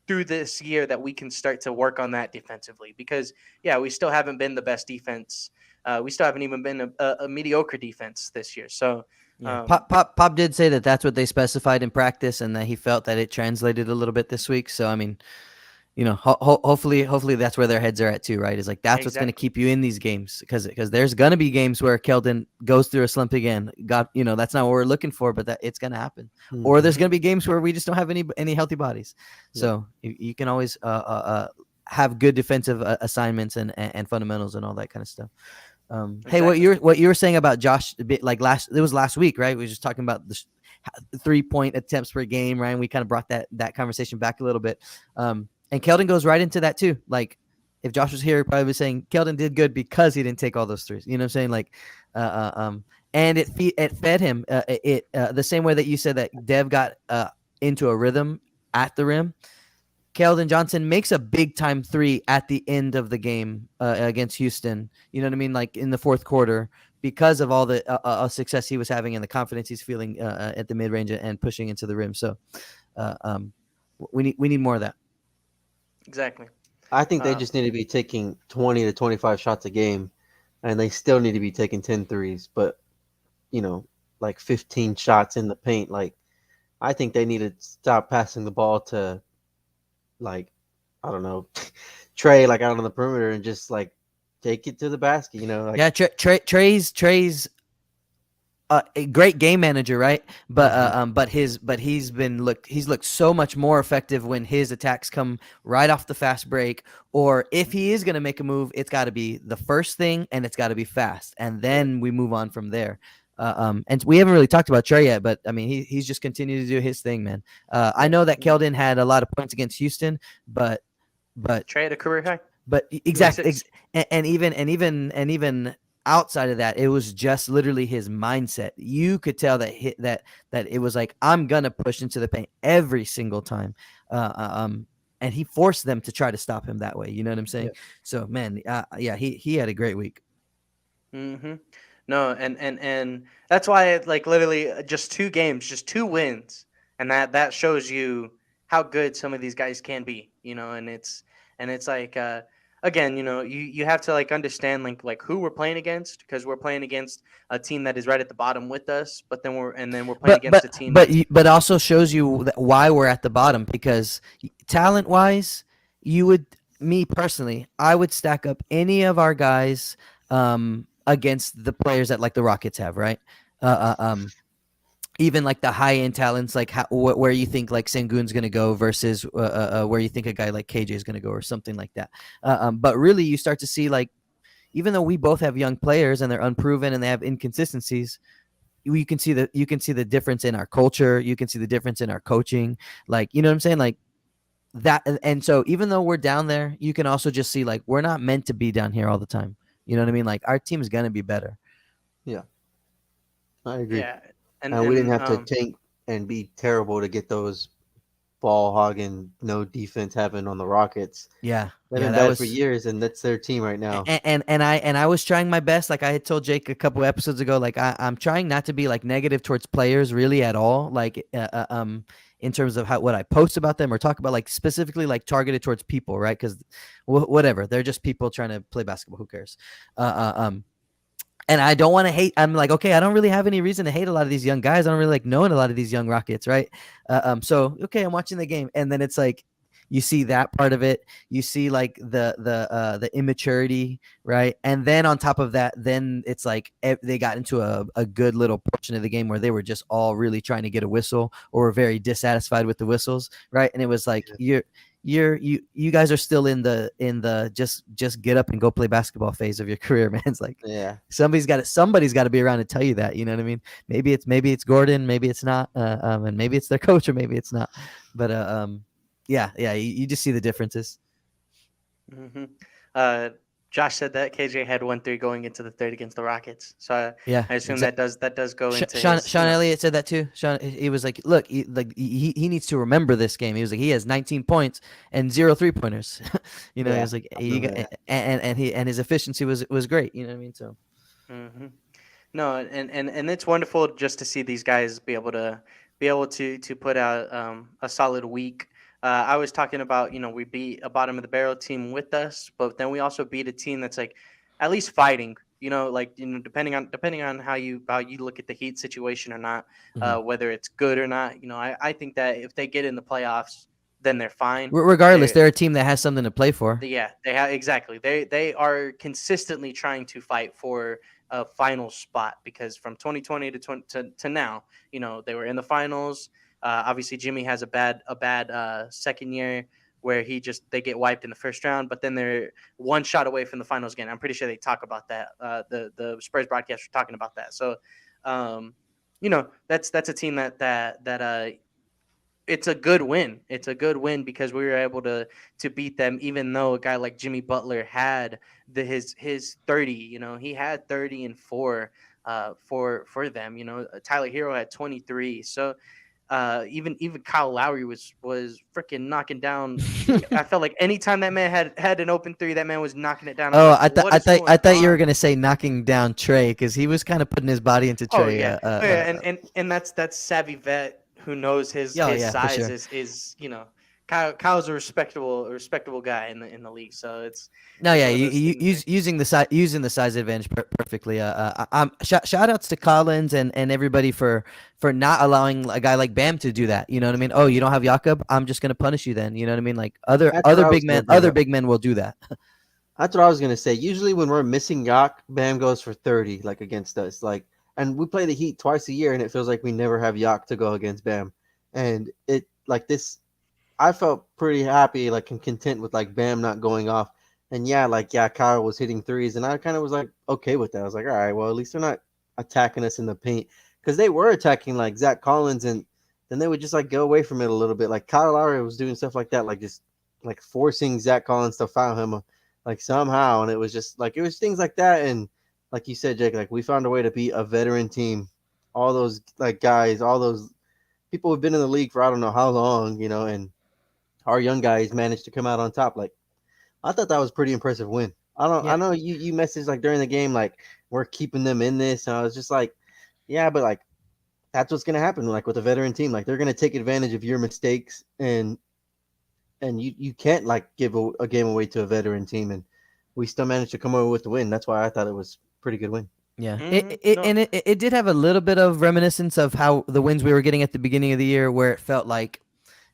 through this year that we can start to work on that defensively, because yeah, we still haven't been the best defense. We still haven't even been a mediocre defense this year. So Yeah, Pop did say that that's what they specified in practice, and that he felt that it translated a little bit this week. So I mean, hopefully that's where their heads are at too, right? Is like that's what's going to exactly. keep you in these games, because there's going to be games where Keldon goes through a slump again. That's not what we're looking for, but that it's going to happen. Or there's going to be games where we just don't have any healthy bodies. So you can always have good defensive assignments and fundamentals and all that kind of stuff. Hey, Exactly. what you were saying about Josh, a bit like it was last week, right? We were just talking about the 3-point attempts per game, right? And we kind of brought that conversation back a little bit. And Keldon goes right into that too. Like, if Josh was here, he'd probably be saying Keldon did good because he didn't take all those threes. You know what I'm saying? Like, and it fed him the same way that you said that Dev got into a rhythm at the rim. Keldon Johnson makes a big time 3 at the end of the game against Houston. You know what I mean? Like in the fourth quarter, because of all the success he was having and the confidence he's feeling at the mid range and pushing into the rim. So we need more of that. Exactly. I think they just need to be taking 20 to 25 shots a game, and they still need to be taking 10 threes, but like 15 shots in the paint. Like, I think they need to stop passing the ball to, like, I don't know, Trey, like out on the perimeter, and just like take it to the basket. Like, yeah, Trey's a great game manager, right? But he's looked so much more effective when his attacks come right off the fast break, or if he is going to make a move, it's got to be the first thing and it's got to be fast, and then we move on from there. And we haven't really talked about Trey yet, but I mean he's just continued to do his thing, man. I know that Keldon had a lot of points against Houston, but Trey had a career high. But exactly, and even outside of that, it was just literally his mindset. You could tell that it was like, I'm gonna push into the paint every single time, and he forced them to try to stop him that way. You know what I'm saying? Yeah. So man, he had a great week. Mm-hmm. No, and that's why like literally just 2 games, just 2 wins, and that shows you how good some of these guys can be, and it's like again, you have to like understand like who we're playing against, because we're playing against a team that is right at the bottom with us, but then we're playing against a team that's But also shows you why we're at the bottom, because talent wise, me personally, I would stack up any of our guys against the players that like the Rockets have, right? Even like the high end talents, like where you think like Sengun's going to go versus where you think a guy like KJ is going to go, or something like that. But really, you start to see, like, even though we both have young players and they're unproven and they have inconsistencies, you can see the difference in our culture. You can see the difference in our coaching. Like, you know what I'm saying? Like that. And so even though we're down there, you can also just see like we're not meant to be down here all the time. You know what I mean? Like, our team is going to be better. Yeah, I agree. yeah, And we didn't have to tank and be terrible to get those ball hogging, no defense having on the Rockets. Yeah. They've Yeah, been that bad was for years, and that's their team right now. and I was trying my best. Like I had told Jake a couple episodes ago, like I'm trying not to be like negative towards players really at all. Like in terms of what I post about them or talk about, like specifically like targeted towards people, right? Because whatever, they're just people trying to play basketball. Who cares? And I don't want to hate. I'm like, okay, I don't really have any reason to hate a lot of these young guys. I don't really like knowing a lot of these young Rockets, right? So okay, I'm watching the game, and then it's like, you see that part of it. You see like the immaturity, right? And then on top of that, then it's like they got into a good little portion of the game where they were just all really trying to get a whistle, or were very dissatisfied with the whistles, right? And it was like, you guys are still in the just get up and go play basketball phase of your career, man. It's like, Yeah, somebody's got to be around to tell you that. You know what I mean? Maybe it's Gordon, maybe it's not, and maybe it's their coach, or maybe it's not. But yeah, you just see the differences. Mm-hmm. Josh said that KJ had 1-3 going into the third against the Rockets, so Yeah, I assume that does go into Sean his, Elliott said that too. Sean, he was like, look, he needs to remember this game. He was like, he has 19 points and 0 3-pointers. He was like, and his efficiency was great. You know what I mean? So. Mm-hmm. No, and it's wonderful just to see these guys be able to put out a solid week. I was talking about, we beat a bottom of the barrel team with us, but then we also beat a team that's like at least fighting. Depending on how you look at the Heat situation or not, Mhm. whether it's good or not. I think that if they get in the playoffs, then they're fine. Regardless, They're they're a team that has something to play for. Yeah, they have exactly. They are consistently trying to fight for a final spot because from 2020 to now, they were in the finals. Obviously, Jimmy has a bad second year where they get wiped in the first round, but then they're one shot away from the finals again. I'm pretty sure they talk about that. The Spurs broadcast were talking about that. So, that's a team that it's a good win. It's a good win because we were able to beat them, even though a guy like Jimmy Butler had his 30. He had 30 and 4 for them. Tyler Hero had 23. So even Kyle Lowry was freaking knocking down. I felt like anytime that man had an open three, that man was knocking it down. I was Oh, like, I thought what I is thought I going thought you were on? gonna say knocking down Trey because he was kind of putting his body into Oh Trey. yeah, oh, yeah, and that's savvy vet who knows Oh his yeah, for size sure. is Kyle's a respectable guy in the league. So No, it's yeah, one of those things. using the size advantage perfectly. Shout outs to Collins and everybody for not allowing a guy like Bam to do that. You know what I mean? Oh, you don't have Jakob? I'm just gonna punish you then. You know what I mean? Like That's what I was gonna bring other up. big men will do that. That's what I was gonna say. Usually when we're missing Yak, Bam goes for 30, like against us. Like, and we play the Heat twice a year, and it feels like we never have Yak to go against Bam. And it like this, I felt pretty happy, like and content with like Bam not going off. And yeah, like yeah, Kyle was hitting threes, and I kind of was like okay with that. I was like, all right, well at least they're not attacking us in the paint because they were attacking like Zach Collins, and then they would just like go away from it a little bit. Like Kyle Lowry was doing stuff like that, like just like forcing Zach Collins to foul him like somehow, and it was just like it was things like that. And like you said, Jake, like we found a way to beat a veteran team, all those like guys, all those people who've been in the league for I don't know how long, and our young guys managed to come out on top. Like I thought that was a pretty impressive win. I Yeah. know you messaged like during the game like we're keeping them in this, and I was just like, yeah, but like that's what's gonna happen like with a veteran team. Like they're gonna take advantage of your mistakes, and you can't like give a game away to a veteran team, and we still managed to come over with the win. That's why I thought it was a pretty good win. Yeah, No, it did have a little bit of reminiscence of how the wins we were getting at the beginning of the year, where it felt like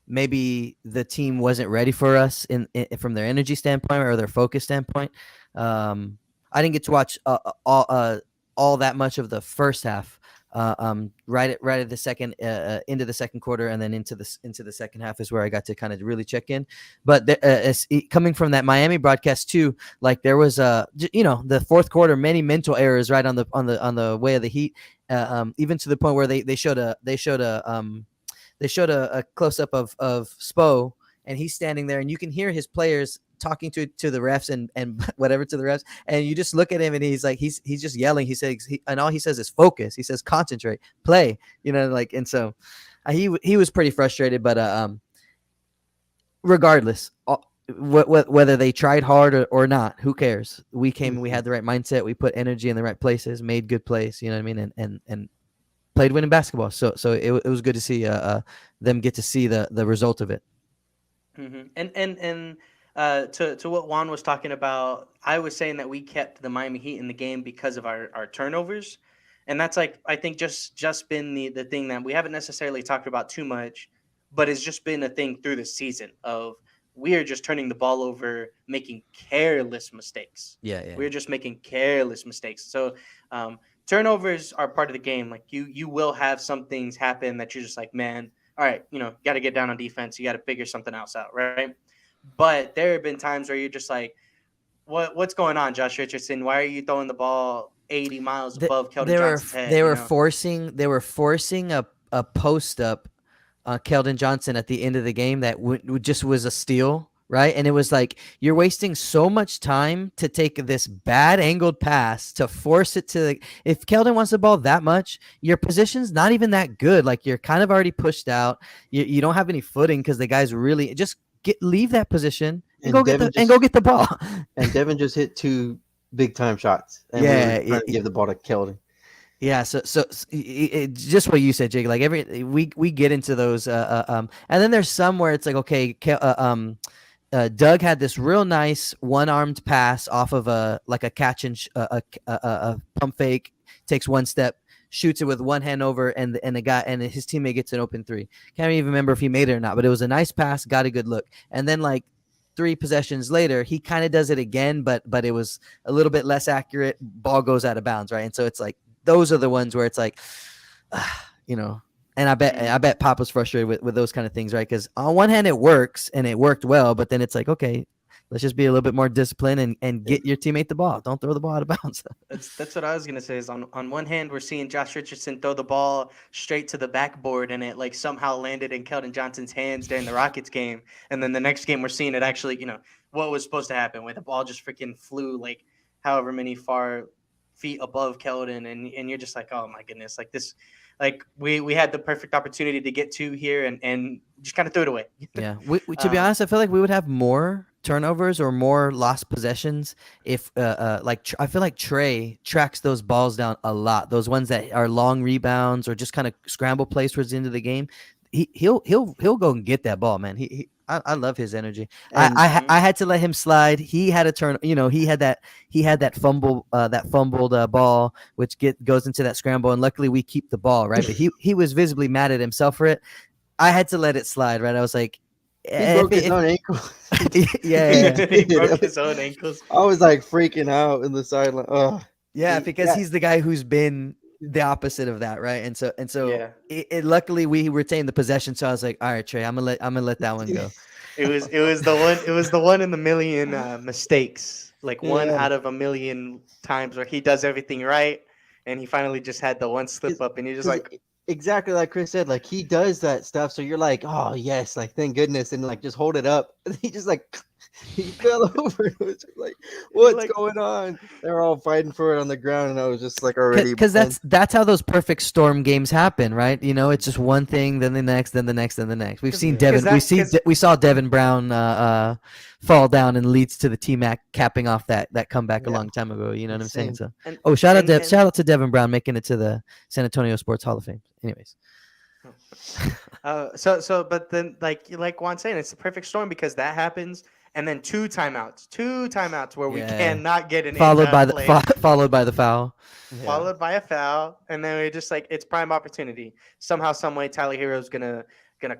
maybe the team wasn't ready for us from their energy standpoint or their focus standpoint. I didn't get to watch all that much of the first half. Right at the second into the second quarter, and then into the second half is where I got to kind of really check in. But coming from that Miami broadcast too, like there was the fourth quarter, many mental errors right on the way of the Heat, even to the point where they showed a close up of Spo, and he's standing there, and you can hear his players talking to the refs and whatever to the refs, and you just look at him and he's like he's just yelling. He says and all he says is focus. He says concentrate, play. Like, and so he was pretty frustrated, but regardless, whether they tried hard or not, who cares? We came and we had the right mindset. We put energy in the right places, made good plays. You know what I mean? And played winning basketball. So it was good to see them get to see the result of it. Mm-hmm. And to what Juan was talking about, I was saying that we kept the Miami Heat in the game because of our turnovers, and that's like I think just been the thing that we haven't necessarily talked about too much, but it's just been a thing through the season of we are just turning the ball over, making careless mistakes. Yeah. We're just making careless mistakes. So turnovers are part of the game. Like you will have some things happen that you're just like, man, all right, got to get down on defense. You got to figure something else out, right? But there have been times where you're just like, what's going on, Josh Richardson? Why are you throwing the ball 80 miles above Keldon Johnson's head? They were forcing a post up Keldon Johnson at the end of the game that just was a steal, right? And it was like you're wasting so much time to take this bad angled pass to force it to if Keldon wants the ball that much, your position's not even that good. Like you're kind of already pushed out. You don't have any footing because the guy's really just leave that position and go get the ball. And Devin just hit two big time shots, and we were trying to give the ball to Keldon. Yeah, just what you said, Jake. Like we get into those, and then there's some where it's like, okay, Doug had this real nice one-armed pass off of a catch and a pump fake, takes one step, shoots it with one hand over, and the guy and his teammate gets an open three. Can't even remember if he made it or not, but it was a nice pass, got a good look, and then like 3 possessions later, he kind of does it again, but it was a little bit less accurate. Ball goes out of bounds, right? And so it's like those are the ones where it's like, you know. And I bet Pop was frustrated with those kind of things, right? Because on one hand, it works and it worked well, but then it's like, okay, let's just be a little bit more disciplined and get your teammate the ball. Don't throw the ball out of bounds. That's what I was gonna say. Is on one hand, we're seeing Josh Richardson throw the ball straight to the backboard, and it like somehow landed in Keldon Johnson's hands during the Rockets game, and then the next game we're seeing it actually, what was supposed to happen, where the ball just freaking flew like however many feet above Keldon, and you're just like, oh my goodness, like this. Like we had the perfect opportunity to get two here and just kind of threw it away. Yeah, we to be honest, I feel like we would have more turnovers or more lost possessions if I feel like Trey tracks those balls down a lot. Those ones that are long rebounds or just kind of scramble plays towards the end of the game. He'll go and get that ball, man. I love his energy. I had to let him slide. He had a turn. He had that fumbled ball, which goes into that scramble, and luckily we keep the ball, right? But he was visibly mad at himself for it. I had to let it slide, right? I was like, he broke his own ankle. Yeah. He broke his own ankles. I was like freaking out in the sideline. Oh, yeah, because he's the guy who's been the opposite of that, right? And so Yeah. Luckily we retained the possession, so I was like, all right, Trey, I'm gonna let that one go. It was the one in the million mistakes, like one out of a million times where he does everything right, and he finally just had the one slip up, and you're just like, exactly like Chris said, like he does that stuff, so you're like, oh yes, like thank goodness, and like just hold it up. And he just like he fell over. It was just like, what's going on? They're all fighting for it on the ground, and I was just like already because that's how those perfect storm games happen, right? It's just one thing, then the next, then the next, then the next. We've seen we saw Devin Brown fall down and leads to the T-Mac capping off that comeback a long time ago. You know what I'm saying? So shout out to Devin Brown making it to the San Antonio Sports Hall of Fame. Anyways. But then like Juan saying, it's the perfect storm because that happens. And then two timeouts where we cannot get an followed by the foul. Followed by a foul, and then we're just like, it's prime opportunity. Somehow, some way, Tyler Hero's gonna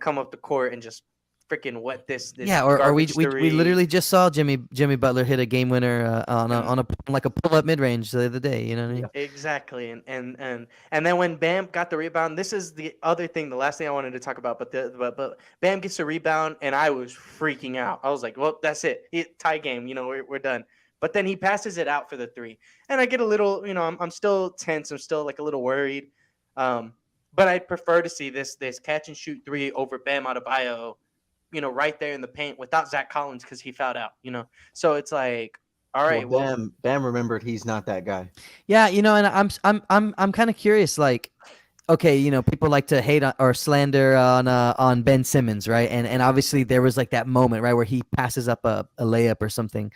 come up the court and just freaking wet this. Or we literally just saw Jimmy Butler hit a game winner on a pull up mid range the other day. You know what I mean? Exactly. And then when Bam got the rebound, this is the other thing, the last thing I wanted to talk about. But Bam gets a rebound, and I was freaking out. I was like, well, that's it. Tie game. We're done. But then he passes it out for the three, and I get a little. I'm still tense. I'm still like a little worried. But I'd prefer to see this catch and shoot three over Bam Adebayo. Right there in the paint without Zach Collins because he fouled out. So it's like, all right. Well, Bam remembered he's not that guy. Yeah, and I'm kind of curious. Like, okay, people like to hate or slander on Ben Simmons, right? And obviously there was like that moment, right, where he passes up a layup or something.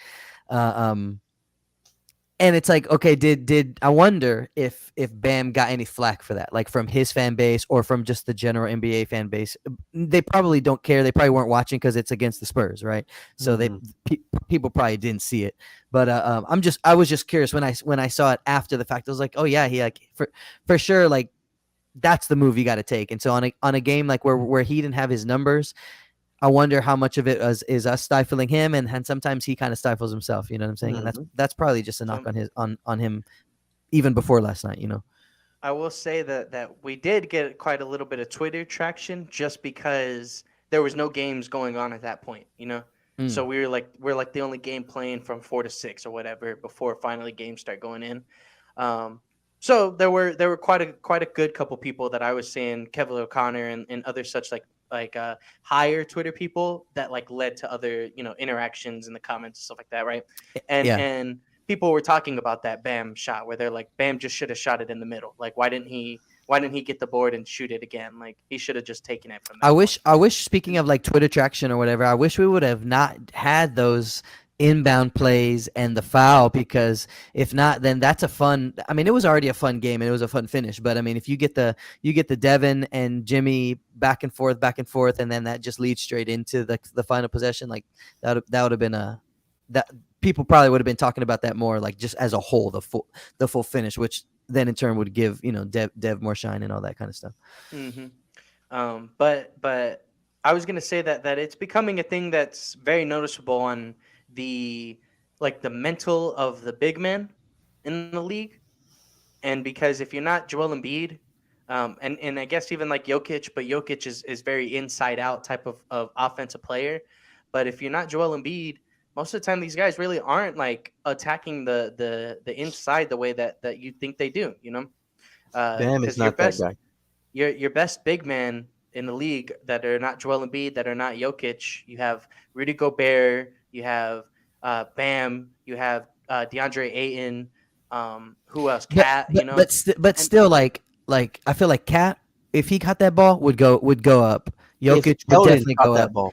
And it's like, okay, did I wonder if Bam got any flack for that, like from his fan base or from just the general NBA fan base? They probably don't care. They probably weren't watching because it's against the Spurs, right? So people probably didn't see it. But I was just curious when I saw it after the fact. I was like, oh yeah, he like for sure, like that's the move you got to take. And so on a game like where he didn't have his numbers, I wonder how much of it is us stifling him, and sometimes he kind of stifles himself. You know what I'm saying? Mm-hmm. And that's probably just a knock on him, even before last night. I will say that we did get quite a little bit of Twitter traction just because there was no games going on at that point. So we're like the only game playing from 4 to 6 or whatever before finally games start going in. So there were quite a good couple people that I was seeing, Kevin O'Connor and other such like higher Twitter people that like led to other interactions in the comments and stuff like that, right? And people were talking about that Bam shot where they're like, Bam just should have shot it in the middle. Like why didn't he get the board and shoot it again? Like he should have just taken it from that. I wish speaking of like Twitter traction or whatever, I wish we would have not had those inbound plays and the foul, because if not, then that's a fun. I mean, it was already a fun game and it was a fun finish. But I mean, if you get the Devin and Jimmy back and forth, and then that just leads straight into the final possession, like that would have been a that people probably would have been talking about that more, like just as a whole, the full finish, which then in turn would give Dev more shine and all that kind of stuff. Hmm. But I was gonna say that it's becoming a thing that's very noticeable on the the mental of the big man in the league. And because if you're not Joel Embiid, and I guess even like Jokic, but Jokic is very inside out type of offensive player. But if you're not Joel Embiid, most of the time these guys really aren't like attacking the inside the way that you think they do. Bam is Because your not that best guy. your best big man in the league that are not Joel Embiid, that are not Jokic, you have Rudy Gobert, you have Bam, you have DeAndre Ayton. Who else? But Cat. but And still, like I feel like Cat, if he caught that ball, would go up. If Jokic would Keldon definitely caught go that up. ball,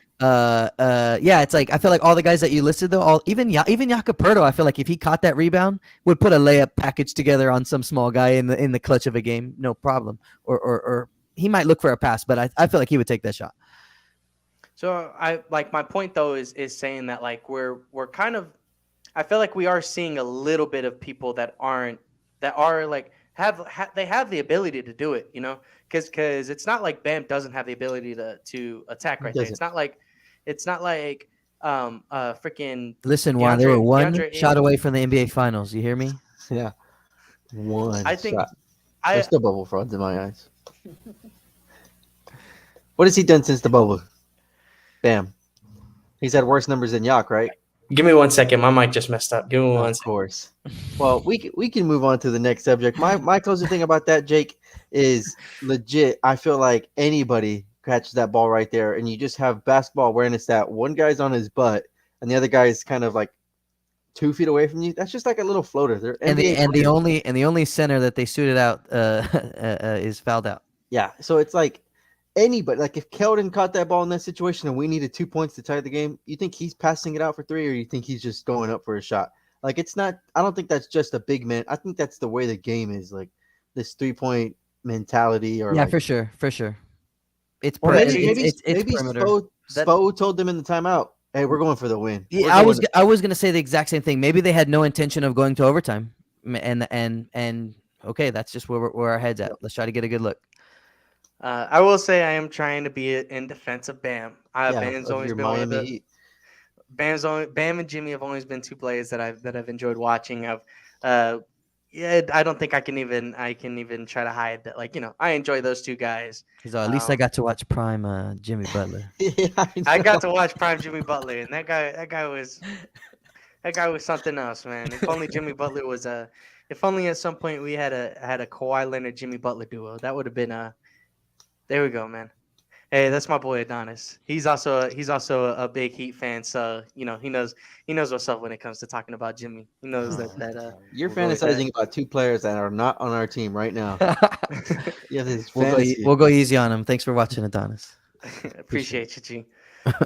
Yeah, it's like I feel like all the guys that you listed though, even Jakob, I feel like if he caught that rebound, would put a layup package together on some small guy in the clutch of a game, no problem. Or he might look for a pass, but I feel like he would take that shot. so I like my point though is saying that like we're kind of I feel like we are seeing a little bit of people that are like they have the ability to do it, because it's not like Bam doesn't have the ability to attack he right there. doesn't. It's not like freaking Listen, Juan, they were one DeAndre shot Ayton. away from the NBA Finals. You hear me? Yeah, one I think shot. There's I still bubble frauds in my eyes. What has he done since the bubble? Bam. He's had worse numbers than Yak, right? Give me 1 second. My mic just messed up. Give me Of 1 second. course. Well, we can move on to the next subject. My closing thing about that, Jake, is legit. I feel like anybody catches that ball right there, and you just have basketball awareness that one guy's on his butt and the other guy's kind of like 2 feet away from you. That's just like a little floater. They're And the NBA and the players. only center that they suited out is fouled out. Yeah. So it's like anybody, like if Keldon caught that ball in that situation and we needed 2 points to tie the game, you think he's passing it out for three, or you think he's just going up for a shot? Like it's not. I don't think that's just a big man. I think that's the way the game is. Like this 3 point mentality, or Yeah, like, for sure, for sure. It's or per, maybe maybe it's maybe perimeter. Spo told them in the timeout, "Hey, we're going for the win. We're Yeah, going." I was gonna say the exact same thing. Maybe they had no intention of going to overtime, and okay, that's just where our heads at. Let's try to get a good look. I will say I am trying to be in defense of Bam. Yeah, Bam's of always your been one of Miami the Heat. Bam and Jimmy have always been two players that I've enjoyed watching. Uh, yeah, I don't think I can even try to hide that. I enjoy those two guys. Because at least I Um, got to watch prime Jimmy Butler. Yeah, I I got know. to watch prime Jimmy Butler, and that guy was something else, man. If only Jimmy Butler was a, if only at some point we had a Kawhi Leonard Jimmy Butler duo, that would have been a. There we go, man. Hey, that's my boy Adonis. He's also a big Heat fan, so he knows what's up when it comes to talking about Jimmy. He knows Oh, that you're we'll go with that. fantasizing about two players that are not on our team right now. Yeah, this fantasy. We'll go easy on him. Thanks for watching, Adonis. Appreciate you, G.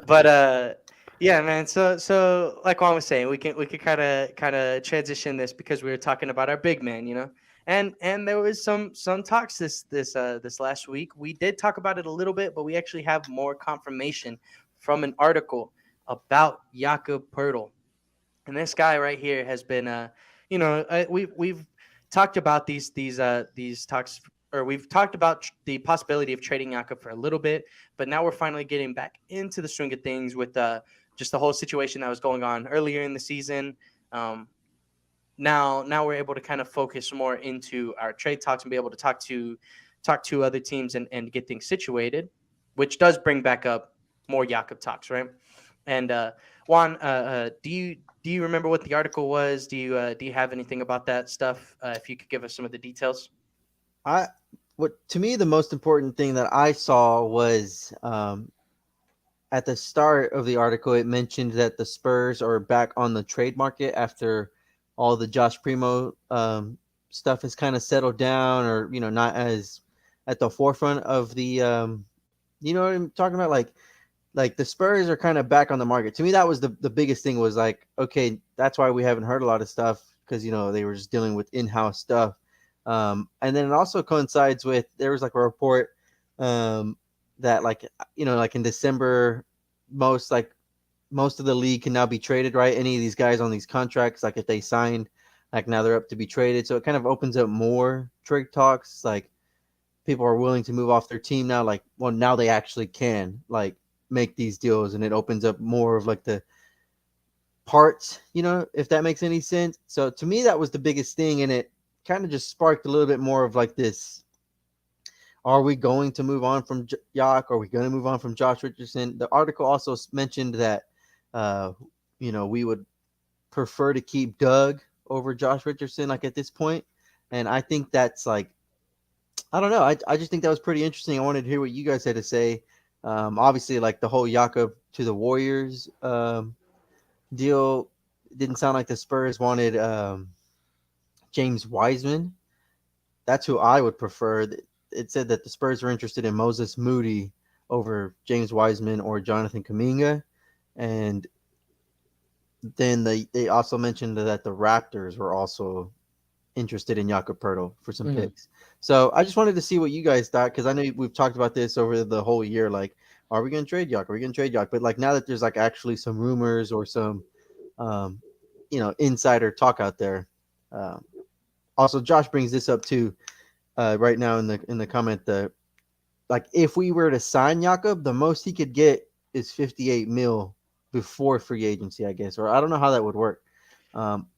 But yeah, man. So like Juan was saying, we could kind of transition this because we were talking about our big man, and there was some talks this last week. We did talk about it a little bit, but we actually have more confirmation from an article about Jakob Pertl. And this guy right here has been we've talked about these talks, or we've talked about the possibility of trading Jakob for a little bit, but now we're finally getting back into the swing of things with just the whole situation that was going on earlier in the season. Now we're able to kind of focus more into our trade talks and be able to talk to other teams and get things situated, which does bring back up more Jakob talks, right? And Juan, do you remember what the article was? Do you have anything about that stuff? If you could give us some of the details. I what to me the most important thing that I saw was at the start of the article it mentioned that the Spurs are back on the trade market after all the Josh Primo stuff has kind of settled down, or not as at the forefront of the you know what I'm talking about, like like the Spurs are kind of back on the market. To me, that was the biggest thing was like, okay, that's why we haven't heard a lot of stuff because they were just dealing with in-house stuff. And then it also coincides with there was like a report that like like in December, most like most of the league can now be traded, right? Any of these guys on these contracts, like if they signed, like now they're up to be traded. So it kind of opens up more trade talks. Like people are willing to move off their team now. Like, well, now they actually can like make these deals, and it opens up more of like the parts, if that makes any sense. So to me, that was the biggest thing, and it kind of just sparked a little bit more of like this. Are we going to move on from Yak? Are we going to move on from Josh Richardson? The article also mentioned that, we would prefer to keep Doug over Josh Richardson, like at this point. And I think that's like, I don't know. I just think that was pretty interesting. I wanted to hear what you guys had to say. Obviously, like the whole Jakob to the Warriors deal didn't sound like the Spurs wanted James Wiseman. That's who I would prefer. It said that the Spurs were interested in Moses Moody over James Wiseman or Jonathan Kuminga. And then they also mentioned that the Raptors were also interested in Jakob Poeltl for some picks. So I just wanted to see what you guys thought, because I know we've talked about this over the whole year. Like, are we going to trade Yak? Are we going to trade Yak? But like now that there's like actually some rumors or some, insider talk out there. Also, Josh brings this up too, right now in the comment that like if we were to sign Jakob, the most he could get is 58 mil before free agency, I guess, or I don't know how that would work.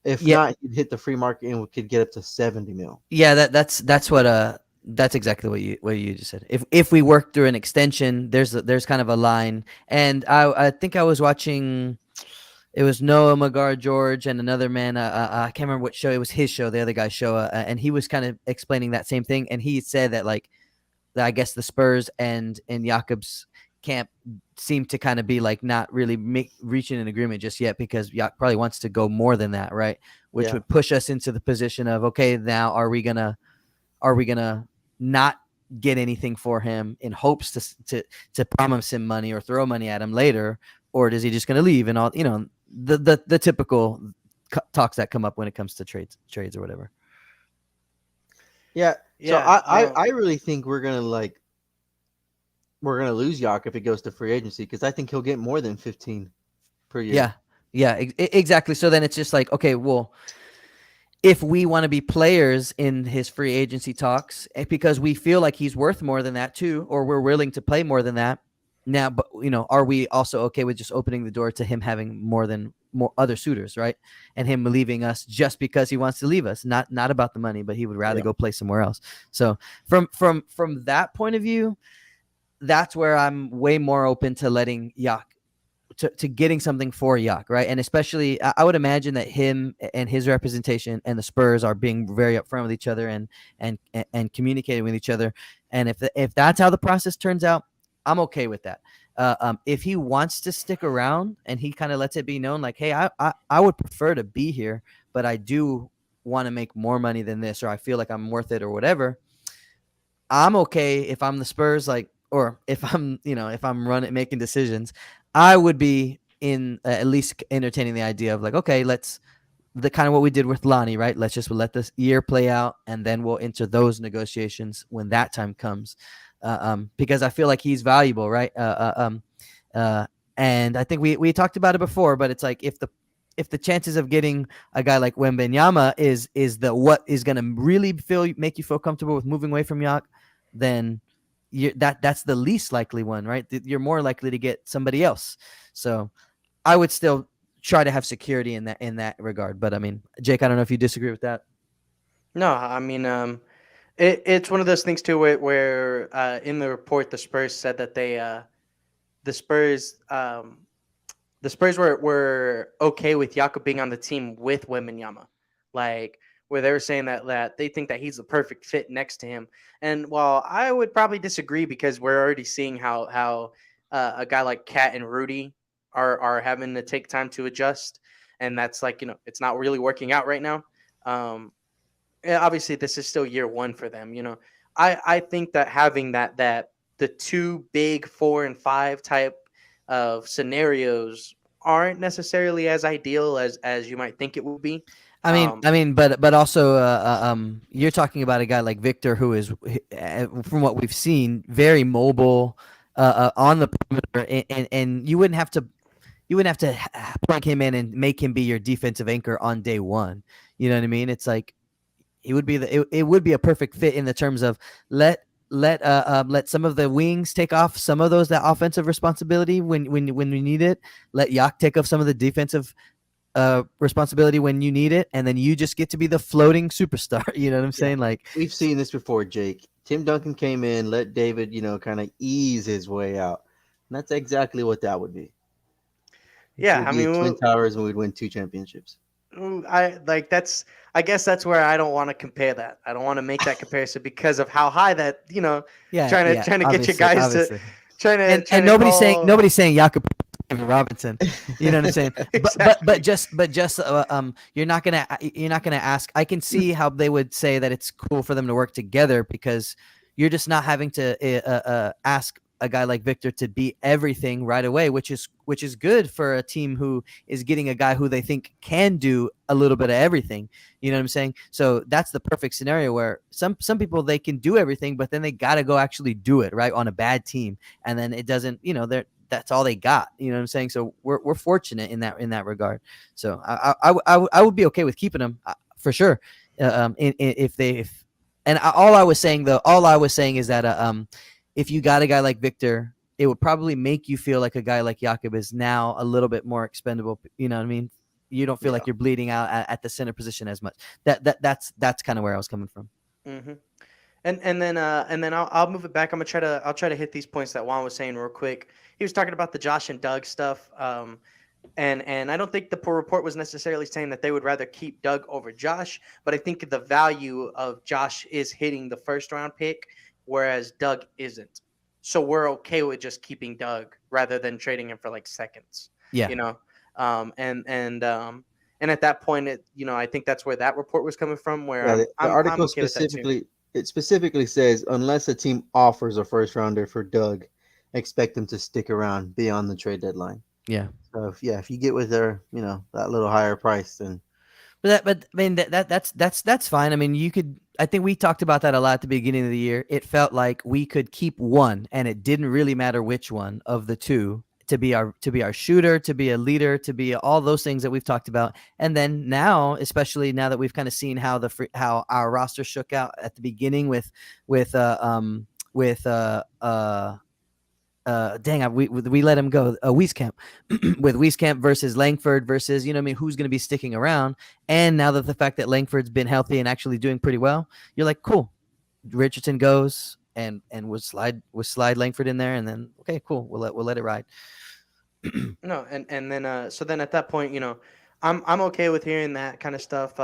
If not, he'd hit the free market and we could get up to 70 mil. Yeah, that's exactly what you just said. If we work through an extension, there's kind of a line, and I think I was watching. It was Noah Magar George and another man. I can't remember what show. It was his show, the other guy's show, and he was kind of explaining that same thing. And he said that like, I guess the Spurs and Jakob's camp seem to kind of be like not really reaching an agreement just yet, because Jak probably wants to go more than that, right? Which would push us into the position of, okay, now are we gonna not get anything for him in hopes to promise him money or throw money at him later, or is he just gonna leave? And all the typical talks that come up when it comes to trades or whatever. Yeah. So I really think we're gonna lose Yak if it goes to free agency, because I think he'll get more than 15 per year. Yeah, exactly. So then it's just like, okay, well, if we want to be players in his free agency talks, because we feel like he's worth more than that too, or we're willing to play more than that now, but are we also okay with just opening the door to him having more other suitors, right? And him leaving us just because he wants to leave us, not about the money, but he would rather go play somewhere else. So from that point of view, that's where I'm way more open to letting Jak, to getting something for Jak, right? And especially, I would imagine that him and his representation and the Spurs are being very upfront with each other and communicating with each other. And if that's how the process turns out, I'm okay with that. If he wants to stick around and he kind of lets it be known, like, hey, I would prefer to be here, but I do want to make more money than this, or I feel like I'm worth it, or whatever. I'm okay if I'm the Spurs, like, or if I'm, if I'm making decisions, I would be in at least entertaining the idea of like, okay, the kind of what we did with Lonnie, right? Let's just let this year play out, and then we'll enter those negotiations when that time comes, because I feel like he's valuable, right? And I think we talked about it before, but it's like if the chances of getting a guy like Wembanyama is what is going to really make you feel comfortable with moving away from Jak, then that's the least likely one, right? You're more likely to get somebody else. So I would still try to have security in that regard. But I mean, Jake, I don't know if you disagree with that. No, I mean, it's one of those things too where in the report the Spurs said that the Spurs were okay with Jakob being on the team with Wembanyama, like where they were saying that they think that he's the perfect fit next to him. And while I would probably disagree, because we're already seeing how a guy like Kat and Rudy are having to take time to adjust, and that's like, it's not really working out right now. Obviously this is still year one for them. I think that having that the two big 4 and 5 type of scenarios aren't necessarily as ideal as you might think it would be. But also, you're talking about a guy like Victor, who is, from what we've seen, very mobile, on the perimeter, and you wouldn't have to plug him in and make him be your defensive anchor on day one. You know what I mean? It's like it would be a perfect fit in the terms of let some of the wings take off some of that offensive responsibility when we need it. Let Yak take off some of the defensive responsibility when you need it, and then you just get to be the floating superstar. You know what I'm saying? Like, We've seen this before, Jake. Tim Duncan came in, let David, kind of ease his way out. And that's exactly what that would be. It Yeah, would I be the mean, Twin Towers and we'd win 2 championships. I guess that's where I don't want to compare that. I don't want to make that comparison because of how high that, trying to get you guys obviously. to trying And to nobody's saying Jakob Robinson. You know what I'm saying? Exactly. but just you're not gonna ask. I can see how they would say that it's cool for them to work together, because you're just not having to ask a guy like Victor to be everything right away, which is good for a team who is getting a guy who they think can do a little bit of everything. You know what I'm saying? So that's the perfect scenario where some people, they can do everything, but then they got to go actually do it right on a bad team, and then it doesn't. That's all they got. You know what I'm saying? So we're fortunate in that regard. So I would be okay with keeping them, for sure. All I was saying is that if you got a guy like Victor, it would probably make you feel like a guy like Jakob is now a little bit more expendable. You know what I mean? You don't feel like you're bleeding out at the center position as much. That's kind of where I was coming from. Mm-hmm. And then I'll move it back. I'll try to hit these points that Juan was saying real quick. He was talking about the Josh and Doug stuff. And I don't think the report was necessarily saying that they would rather keep Doug over Josh, but I think the value of Josh is hitting the first round pick, whereas Doug isn't. So we're okay with just keeping Doug rather than trading him for like seconds. Yeah. And at that point, I think that's where that report was coming from. Where The I'm article okay with that too. specifically says, unless a team offers a first rounder for Doug, expect them to stick around beyond the trade deadline. Yeah. So if you get with their, that little higher price, then. But I mean that's fine. I mean, I think we talked about that a lot at the beginning of the year. It felt like we could keep one, and it didn't really matter which one of the two to be our shooter, to be a leader, to be all those things that we've talked about. And then now, especially now that we've kind of seen how our roster shook out at the beginning with we let him go, Wieskamp with Wieskamp versus Langford versus, who's going to be sticking around. And now that the fact that Langford's been healthy and actually doing pretty well, you're like, cool, Richardson goes and we'll slide Langford in there, and then okay, cool, we'll let it ride. No, and then so then at that point, I'm okay with hearing that kind of stuff.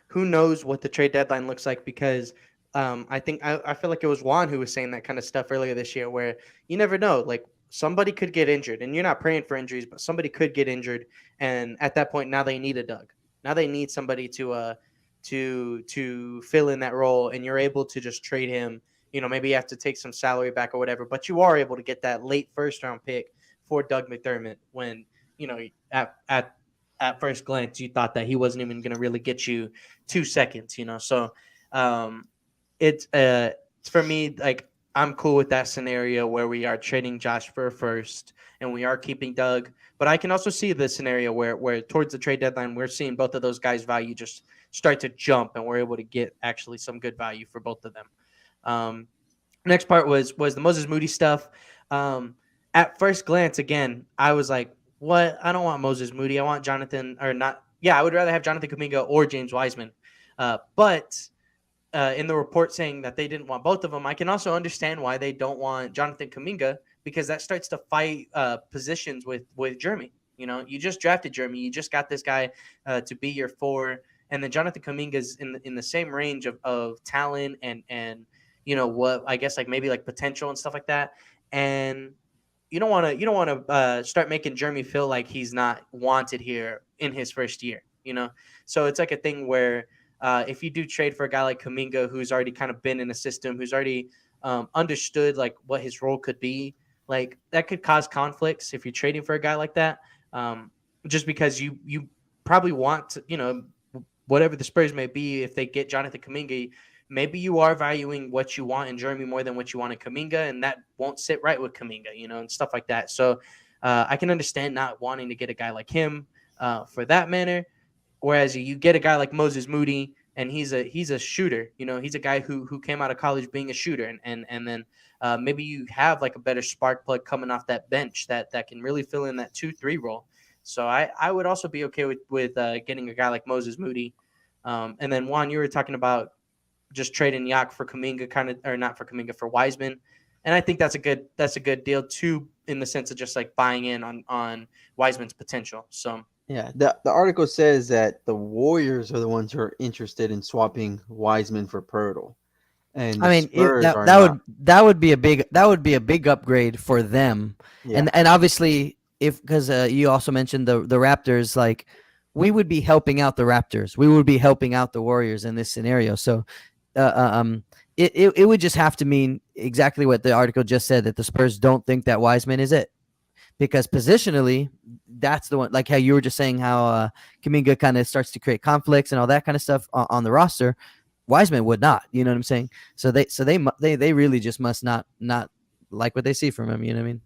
Who knows what the trade deadline looks like, because I feel like it was Juan who was saying that kind of stuff earlier this year, where you never know, like somebody could get injured, and you're not praying for injuries, but somebody could get injured, and at that point, now they need a Doug. Now they need somebody to fill in that role, and you're able to just trade him. Maybe you have to take some salary back or whatever, but you are able to get that late first round pick for Doug McDermott when, at first glance, you thought that he wasn't even going to really get you 2 seconds, So it's for me, like, I'm cool with that scenario where we are trading Josh for a first and we are keeping Doug. But I can also see the scenario where towards the trade deadline, we're seeing both of those guys' value just start to jump, and we're able to get actually some good value for both of them. Next part was the Moses Moody stuff. At first glance, again, I was like, what? I don't want Moses Moody. I want Jonathan, or not. Yeah, I would rather have Jonathan Kuminga or James Wiseman. But in the report saying that they didn't want both of them, I can also understand why they don't want Jonathan Kuminga, because that starts to fight positions with Jeremy. You just drafted Jeremy. You just got this guy to be your 4. And then Jonathan Kuminga is in the same range of talent and what I guess like maybe like potential and stuff like that. And you don't want to start making Jeremy feel like he's not wanted here in his first year. So it's like a thing where if you do trade for a guy like Kuminga, who's already kind of been in a system, who's already understood like what his role could be, like that could cause conflicts if you're trading for a guy like that. Um, just because you probably want to, whatever the Spurs may be, if they get Jonathan Kuminga, maybe you are valuing what you want in Jeremy more than what you want in Kuminga, and that won't sit right with Kuminga, and stuff like that. So I can understand not wanting to get a guy like him for that manner. Whereas you get a guy like Moses Moody, and he's a shooter. He's a guy who came out of college being a shooter, and then maybe you have like a better spark plug coming off that bench that can really fill in that 2-3 role. So I would also be okay with getting a guy like Moses Moody. And then Juan, you were talking about just trading Yak for Kuminga, kind of, or not for Kuminga, for Wiseman, and I think that's a good deal too, in the sense of just like buying in on Wiseman's potential. So Yeah, the article says that the Warriors are the ones who are interested in swapping Wiseman for Pirtle, and I the mean, Spurs are that not. would be a big upgrade for them, Yeah, and obviously if because you also mentioned the Raptors, like we would be helping out the Raptors, we would be helping out the Warriors in this scenario. So, it would just have to mean exactly what the article just said, that the Spurs don't think that Wiseman is it, because positionally, that's the one. Like how you were just saying, how Kuminga kind of starts to create conflicts and all that kind of stuff on the roster. Wiseman would not. You know what I'm saying? So they really just must not like what they see from him. You know what I mean?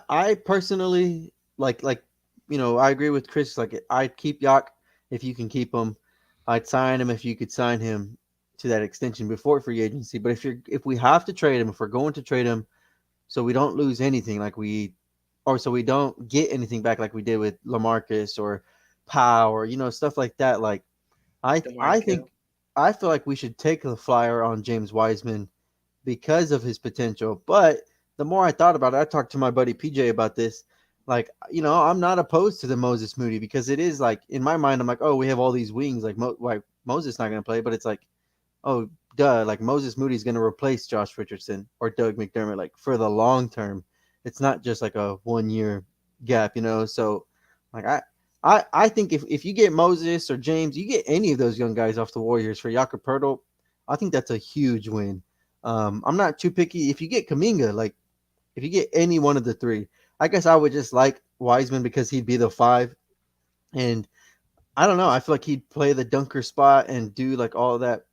I personally like I agree with Chris. Like I'd keep Yak if you can keep him. I'd sign him if you could sign him to that extension before free agency. But if we have to trade him, if we're going to trade him, so we don't lose anything or so we don't get anything back like we did with LaMarcus or Powell or stuff like that. Like I DeMar I DeKill. think I feel like we should take the flyer on James Wiseman because of his potential. But the more I thought about it, I talked to my buddy PJ about this. Like, I'm not opposed to the Moses Moody because it is like in my mind, I'm like, oh, we have all these wings. Like, why Moses not going to play? But it's like, oh, duh. Like Moses Moody's going to replace Josh Richardson or Doug McDermott. Like for the long term, it's not just like a 1 year gap. So, like I think if you get Moses or James, you get any of those young guys off the Warriors for Jakob Poeltl, I think that's a huge win. I'm not too picky. If you get Kuminga, like if you get any one of the three, I guess I would just like Wiseman because he'd be the five. And I don't know. I feel like he'd play the dunker spot and do like all that,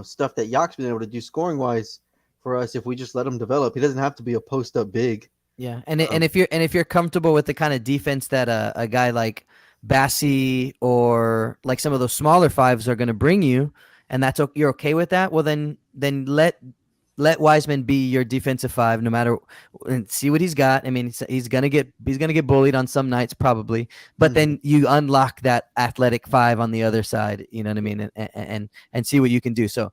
stuff that Yak's been able to do scoring wise for us if we just let him develop. He doesn't have to be a post up big. Yeah, and Um, if you're comfortable with the kind of defense that a guy like Bassi or like some of those smaller fives are going to bring you, and you're okay with that, well then let Wiseman be your defensive five, no matter, and see what he's got. I mean, he's gonna get bullied on some nights probably, but mhm. then you unlock that athletic five on the other side. You know what I mean, and see what you can do. So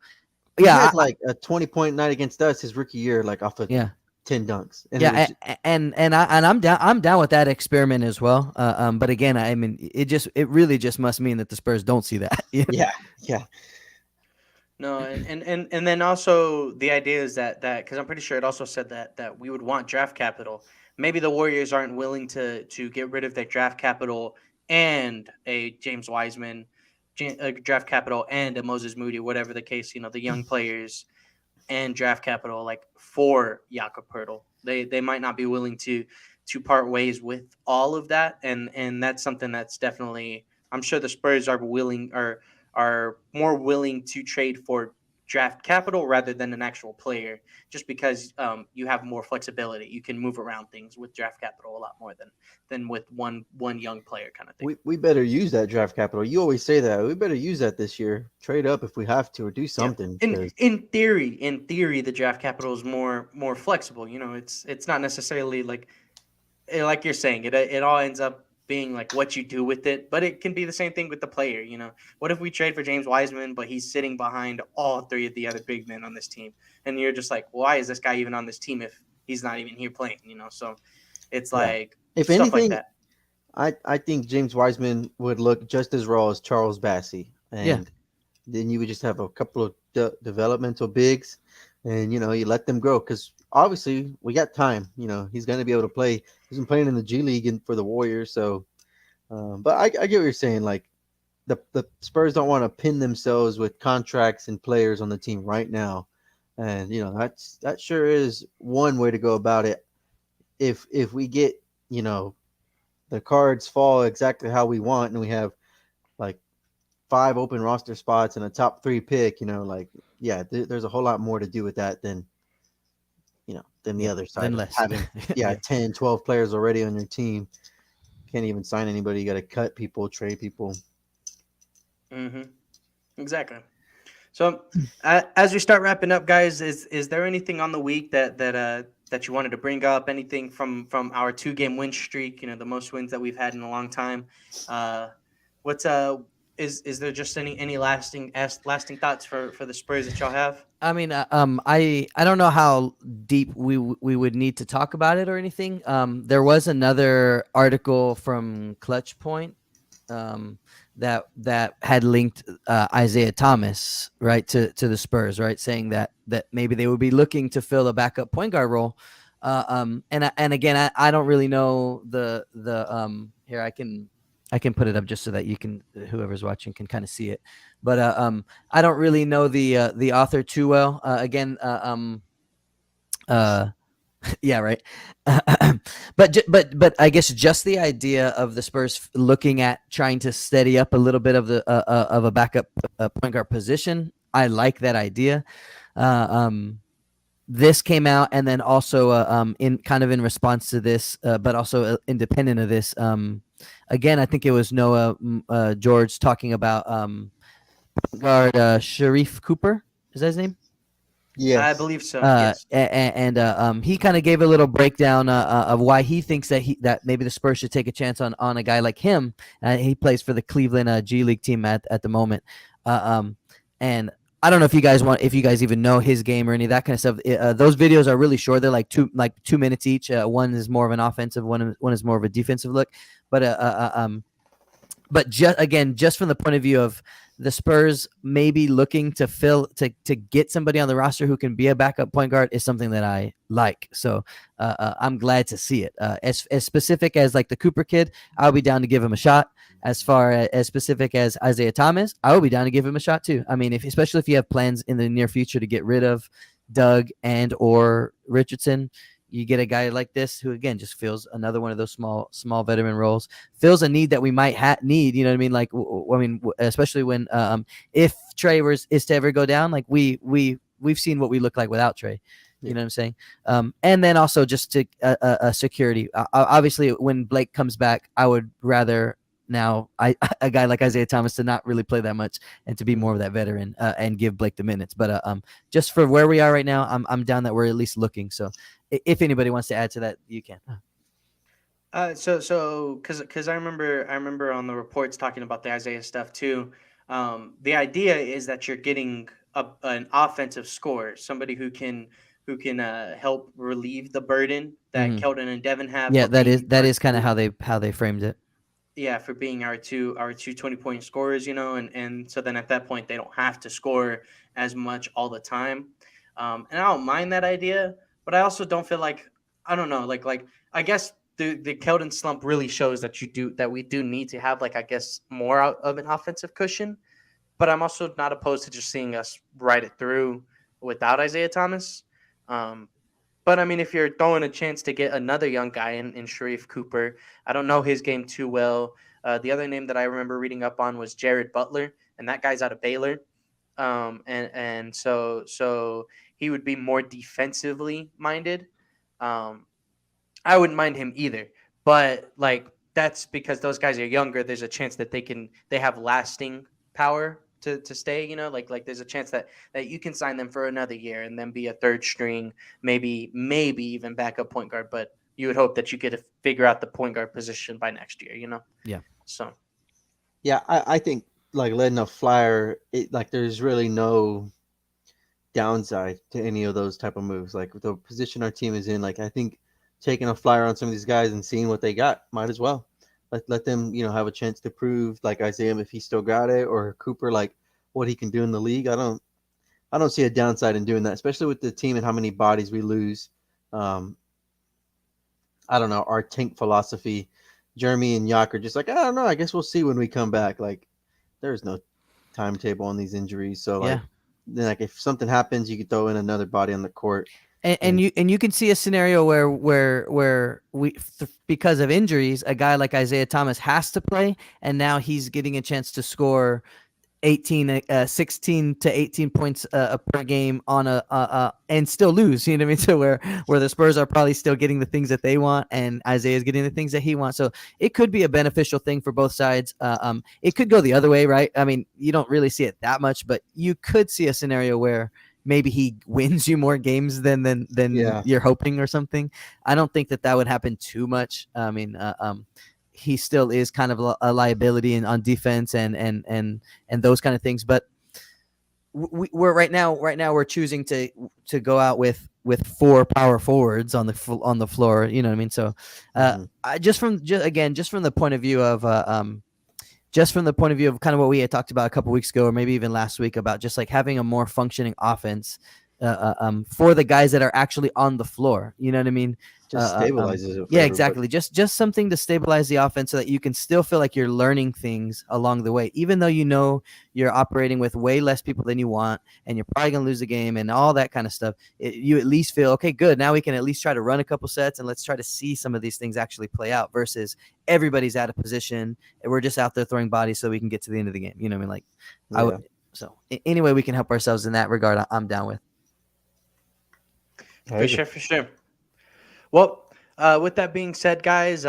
He yeah, had like a 20-point night against us his rookie year, like off of yeah. 10 dunks. And it was Yeah, I'm down with that experiment as well. But again, I mean, it really just must mean that the Spurs don't see that. Yeah. yeah, yeah. No, and then also the idea is that because I'm pretty sure it also said that we would want draft capital. Maybe the Warriors aren't willing to get rid of their draft capital and a James Wiseman, draft capital and a Moses Moody, whatever the case. The young players and draft capital like for Jakob Poeltl. They might not be willing to part ways with all of that, and that's something that's definitely, I'm sure the Spurs are more willing to trade for draft capital rather than an actual player, just because you have more flexibility. You can move around things with draft capital a lot more than with one young player kind of thing. We better use that draft capital. You always say that. We better use that this year. Trade up if we have to or do Yeah. something In because in theory, the draft capital is more flexible. It's not necessarily like you're saying, it all ends up being like what you do with it, but it can be the same thing with the player. What if we trade for James Wiseman, but he's sitting behind all three of the other big men on this team, and you're just like, why is this guy even on this team if he's not even here playing? So it's yeah. like If stuff like anything, that. I think James Wiseman would look just as raw as Charles Bassey, Yeah. and then you would just have a couple of developmental bigs, and you let them grow because obviously we got time. He's going to be able to play. He's been playing in the G League and for the Warriors, so. But I get what you're saying. Like the Spurs don't want to pin themselves with contracts and players on the team right now. and that sure is one way to go about it. If we get the cards fall exactly how we want, and we have like 5 open roster spots and a top 3 pick, like yeah, there's a whole lot more to do with that than the Yeah, other side then of less. having Yeah. 10, 12 players already on your team. Can't even sign anybody. You got to cut people, trade people. Mm-hmm. Exactly. So, as we start wrapping up, guys, is there anything on the week that you wanted to bring up? Anything from our 2 game win streak? The most wins that we've had in a long time. Uh, what's is there just any lasting thoughts for the Spurs that y'all have? I mean, I don't know how deep we would need to talk about it or anything. There was another article from Clutch Point, um, that had linked Isaiah Thomas, right, to the Spurs, right, saying that maybe they would be looking to fill a backup point guard role. And again, I don't really know the here I can put it up just so that you can, whoever's watching can kind of see it, but I don't really know the author too well. Uh, yeah, right. But I guess just the idea of the Spurs looking at trying to steady up a little bit of a backup point guard position, I like that idea. Uh, um, this came out, and then also in kind of in response to this, but also independent of this. Again, I think it was Noah George talking about guard Sharif Cooper. Is that his name? I Yes. believe so. Yes. He kind of gave a little breakdown of why he thinks that maybe the Spurs should take a chance on a guy like him. He plays for the Cleveland G League team at the moment. And I don't know if you guys even know his game or any of that kind of stuff. Those videos are really short. They're like 2 minutes each. One is more of an offensive, one is more of a defensive look. But just from the point of view of the Spurs maybe looking to get somebody on the roster who can be a backup point guard is something that I like. So I'm glad to see it. As specific as like the Cooper kid, I'll be down to give him a shot. As far as specific as Isaiah Thomas, I will be down to give him a shot too. I mean, especially if you have plans in the near future to get rid of Doug and or Richardson, you get a guy like this who again just fills another one of those small veteran roles, fills a need that we might need. You know what I mean? Like, especially when if Trey is to ever go down, like we've seen what we look like without Trey. You know what I'm saying? And then also just to security. Obviously, when Blake comes back, I would rather now a guy like Isaiah Thomas to not really play that much and to be more of that veteran and give Blake the minutes. But just for where we are right now, I'm down that we're at least looking. So if anybody wants to add to that, you can. Because I remember on the reports talking about the Isaiah stuff too. The idea is that you're getting an offensive scorer, somebody who can help relieve the burden that Mhm. Keldon and Devin have. Yeah, for being that our is kind of two- how they framed it. yeah, for being our two 20-point scorers, and so then at that point they don't have to score as much all the time. And I don't mind that idea, but I also don't feel like, I don't know, like I guess the Keldon slump really shows that we do need to have, like, I guess, more out of an offensive cushion. But I'm also not opposed to just seeing us ride it through without Isaiah Thomas. Um, but I mean, if you're throwing a chance to get another young guy in Sharif Cooper, I don't know his game too well. The other name that I remember reading up on was Jared Butler, and that guy's out of Baylor. And so he would be more defensively minded. Um, I wouldn't mind him either, but like that's because those guys are younger. There's a chance that they have lasting power to stay. Like there's a chance that you can sign them for another year and then be a third string, maybe even backup point guard. But you would hope that you could figure out the point guard position by next year. Yeah. So Yeah, I think like letting a flyer, like there's really no downside to any of those type of moves. Like the position our team is in, like I think taking a flyer on some of these guys and seeing what they got, might as well. Let them, have a chance to prove, like Isaiah, if he still got it, or Cooper, like what he can do in the league. I don't see a downside in doing that, especially with the team and how many bodies we lose. Um, I don't know, our tank philosophy. Jeremy and Yak are just like, I don't know. I guess we'll see when we come back. Like, there's no timetable on these injuries, so Yeah. like, then like if something happens, you could throw in another body on the court. And you can see a scenario where because of injuries, a guy like Isaiah Thomas has to play, and now he's getting a chance to score 16 to 18 points per game on and still lose. You know what I mean? So where the Spurs are probably still getting the things that they want, and Isaiah's getting the things that he wants. So it could be a beneficial thing for both sides. It could go the other way, right? I mean, you don't really see it that much, but you could see a scenario where maybe he wins you more games than you're hoping or something. I don't think that would happen too much. I mean, he still is kind of a liability on defense and those kind of things. But we're right now we're choosing to go out with 4 power forwards on the floor. You know what I mean? So just from the point of view of just from the point of view of kind of what we had talked about a couple weeks ago, or maybe even last week, about just like having a more functioning offense for the guys that are actually on the floor. You know what I mean? Just stabilizes it. Yeah, exactly. Just something to stabilize the offense so that you can still feel like you're learning things along the way, even though you know you're operating with way less people than you want, and you're probably gonna lose the game and all that kind of stuff. You at least feel okay, good. Now we can at least try to run a couple sets and let's try to see some of these things actually play out. Versus everybody's out of position and we're just out there throwing bodies so we can get to the end of the game. You know what I mean? Like, so any way we can help ourselves in that regard, I'm down with. For sure. Well, with that being said, guys,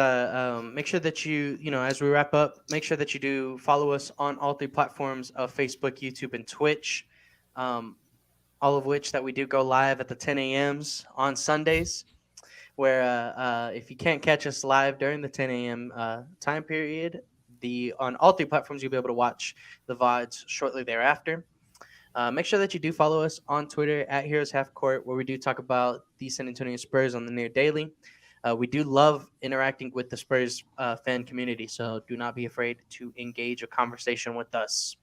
make sure that as we wrap up, make sure that you do follow us on all 3 platforms of Facebook, YouTube, and Twitch, all of which that we do go live at the 10 a.m.s on Sundays, where if you can't catch us live during the 10 a.m. Time period, on all 3 platforms, you'll be able to watch the VODs shortly thereafter. Make sure that you do follow us on Twitter at Heroes Half Court, where we do talk about the San Antonio Spurs on the near daily. We do love interacting with the Spurs fan community, so do not be afraid to engage a conversation with us.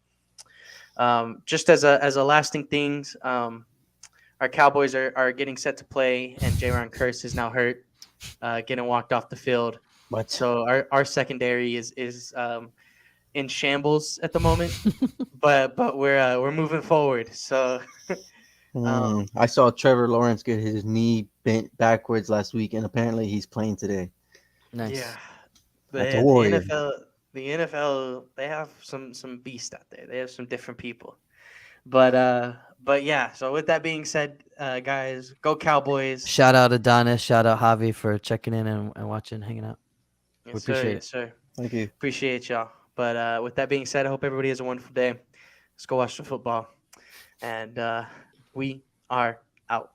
Just as a lasting thing, our Cowboys are getting set to play, and Jaron Curse is now hurt, getting walked off the field. What? So our secondary is in shambles at the moment, but we're moving forward. So I saw Trevor Lawrence get his knee bent backwards last week, and apparently he's playing today. Nice. Yeah, That's a warrior. The NFL, they have some beasts out there. They have some different people. But yeah. So with that being said, guys, go Cowboys! Shout out Adonis, shout out Javi for checking in and watching, hanging out. Yes, We appreciate it. sir. Thank you. Appreciate y'all. But with that being said, I hope everybody has a wonderful day. Let's go watch the football, and we are out.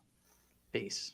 Peace.